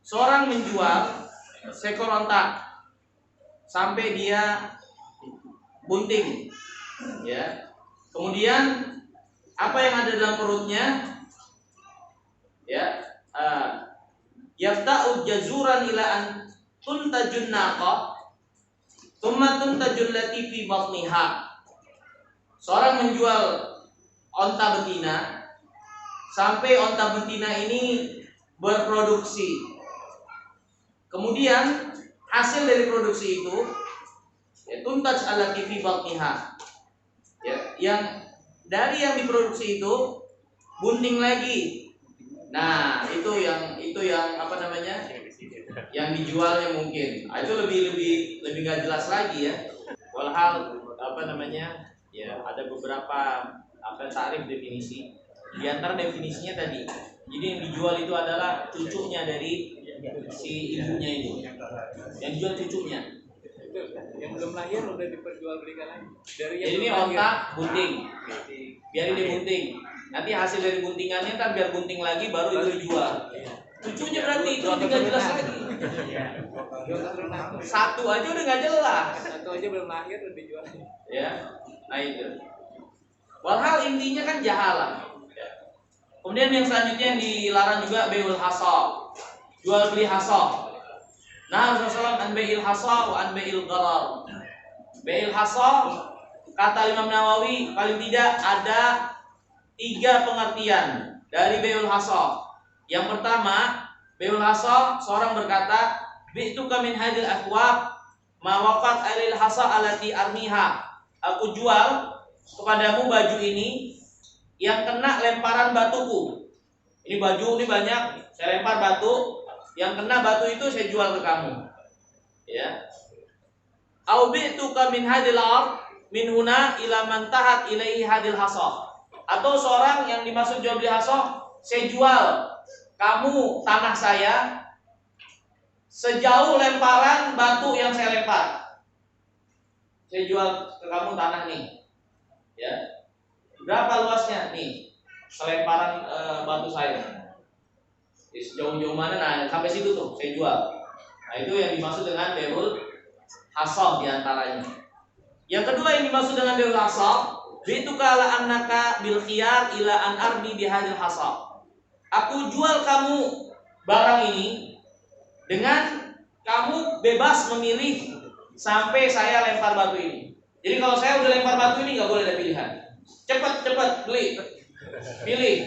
seorang menjual seekor onta sampai dia bunting. Ya. Kemudian apa yang ada dalam perutnya Ya, yafta'u jazuran ila an tuntajun naqa thumma tuntajul lati fi batniha. Seorang menjual onta betina sampai onta betina ini berproduksi. Kemudian hasil dari produksi itu ya tuntaj allati fi batniha. Ya, yang dari yang diproduksi itu bunting lagi. Nah, itu yang apa namanya? Yang dijualnya mungkin. Itu lebih nggak jelas lagi ya. Walhal apa namanya? Ya, ada beberapa tarif definisi. Di antara definisinya tadi, jadi yang dijual itu adalah cucunya dari si ibunya itu. Yang dijual cucunya. Yang belum lahir udah diperjualbelikan lagi. Jadi ini onta bunting. Biarin dia bunting. Nanti hasil dari buntingannya kan biar bunting lagi baru itu dijual. Cucunya berarti itu lebih nggak jelas lagi. Satu aja udah nggak jelas. Satu aja belum lahir udah dijual. Ya, nah itu. Walhal intinya kan jahalah. Kemudian yang selanjutnya yang dilarang juga bai'ul hasa, jual beli hasa. Nah, Rasulullah an bai'il hasa wa an bai'il gharar. Bai'il hasa kata Imam Nawawi paling tidak ada 3 pengertian dari bai'ul hasa. Yang pertama, bai'ul hasa seorang berkata, bi'tuka min hadil athwab ma waqat alil hasa allati armiha. Aku jual kepadamu baju ini yang kena lemparan batuku. Ini baju ini banyak, saya lempar batu, yang kena batu itu saya jual ke kamu. Ya. Au bi'tuka min hadil ard min huna ila man tahat ilaihi hadil hasa. Atau seorang yang dimaksud jual beli hasa, saya jual kamu tanah saya sejauh lemparan batu yang saya lempar. Saya jual ke kamu tanah nih. Ya. Berapa luasnya nih? Selemparan batu saya. Di sejauh-jauh mana? Nah, sampai situ tuh saya jual. Nah, itu yang dimaksud dengan bai'ul hasab diantaranya. Yang kedua yang dimaksud dengan bai'ul hasab, itu kala annaka bil khiyar ila an ardi bihadil hasab. Aku jual kamu barang ini dengan kamu bebas memilih sampai saya lempar batu ini. Jadi kalau saya udah lempar batu ini nggak boleh ada pilihan. Cepat beli, pilih.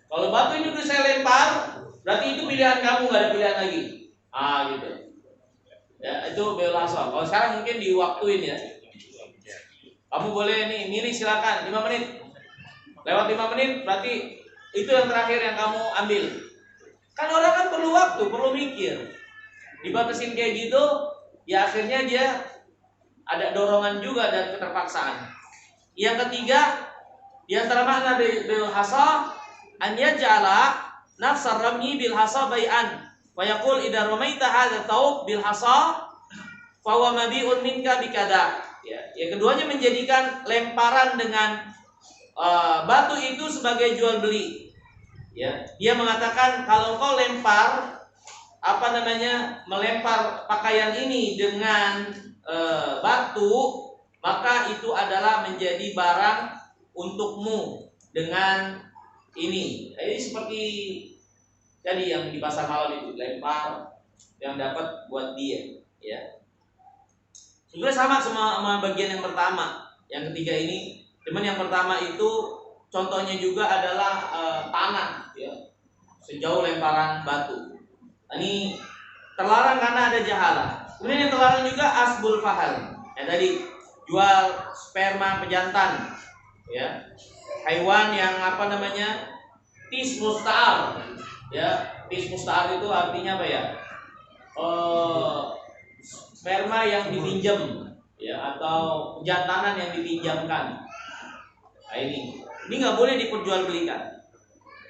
Kalau batu ini udah saya lempar, berarti itu pilihan kamu, nggak ada pilihan lagi. Gitu. Ya, itu bai'ul hasab. Kalau sekarang mungkin diwaktuin ya. Kamu boleh nih milih silakan 5 menit. Lewat 5 menit berarti itu yang terakhir yang kamu ambil. Kan orang kan perlu waktu, perlu mikir. Dibatasin kayak gitu, ya akhirnya dia ada dorongan juga dan keterpaksaan. Yang ketiga, di antara makna bai'ul hasab an yaj'ala nafsar rami bil hasab bai'an wa yaqul idza ramaita hadza thawb bil hasab fa huwa mabi'un minka bikada. Ya, yang keduanya menjadikan lemparan dengan batu itu sebagai jual beli. Ya, dia mengatakan kalau kau lempar melempar pakaian ini dengan batu, maka itu adalah menjadi barang untukmu dengan ini. Ini seperti tadi yang di pasar malam itu, lempar yang dapat buat dia, ya. Sebenarnya sama bagian yang pertama, yang ketiga ini. Cuman yang pertama itu contohnya juga adalah tanah, ya, sejauh lemparan batu. Ini terlarang karena ada jahalah. Kemudian yang terlarang juga asbul fahal. Ya tadi jual sperma pejantan, ya, hewan yang tis musta'ar. Ya, tis musta'ar itu artinya apa ya? Sperma yang dipinjam, ya, atau pejantanan yang dipinjamkan. Nah, ini nggak boleh diperjualbelikan,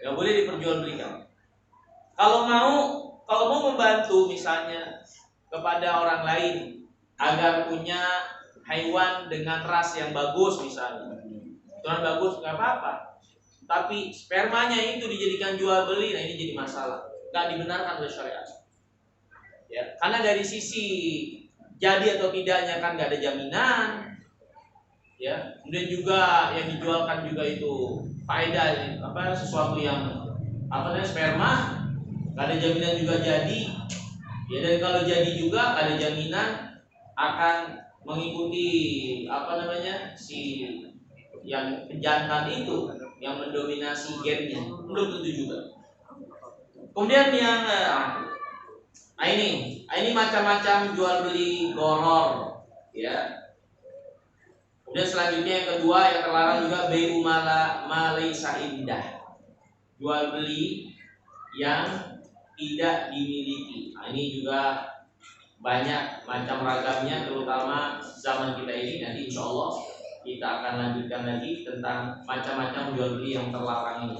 nggak boleh diperjualbelikan. Kalau mau membantu misalnya kepada orang lain agar punya hewan dengan ras yang bagus misalnya, tuan bagus nggak apa-apa. Tapi spermanya itu dijadikan jual beli, nah ini jadi masalah, nggak dibenarkan oleh syariat. Ya, karena dari sisi jadi atau tidaknya kan nggak ada jaminan, ya. Kemudian juga yang dijualkan juga itu faedah, sesuatu yang sperma, gak ada jaminan juga jadi. Ya, dan kalau jadi juga gak ada jaminan akan mengikuti si yang pejantan itu yang mendominasi gennya, belum tentu juga. Kemudian yang ini macam-macam jual beli goror, ya. Kemudian selanjutnya yang kedua yang terlarang juga bai'u malaysa indah, jual beli yang tidak dimiliki. Nah, ini juga banyak macam ragamnya, terutama zaman kita ini. Nanti insya Allah kita akan lanjutkan lagi tentang macam-macam jual beli yang terlarang ini.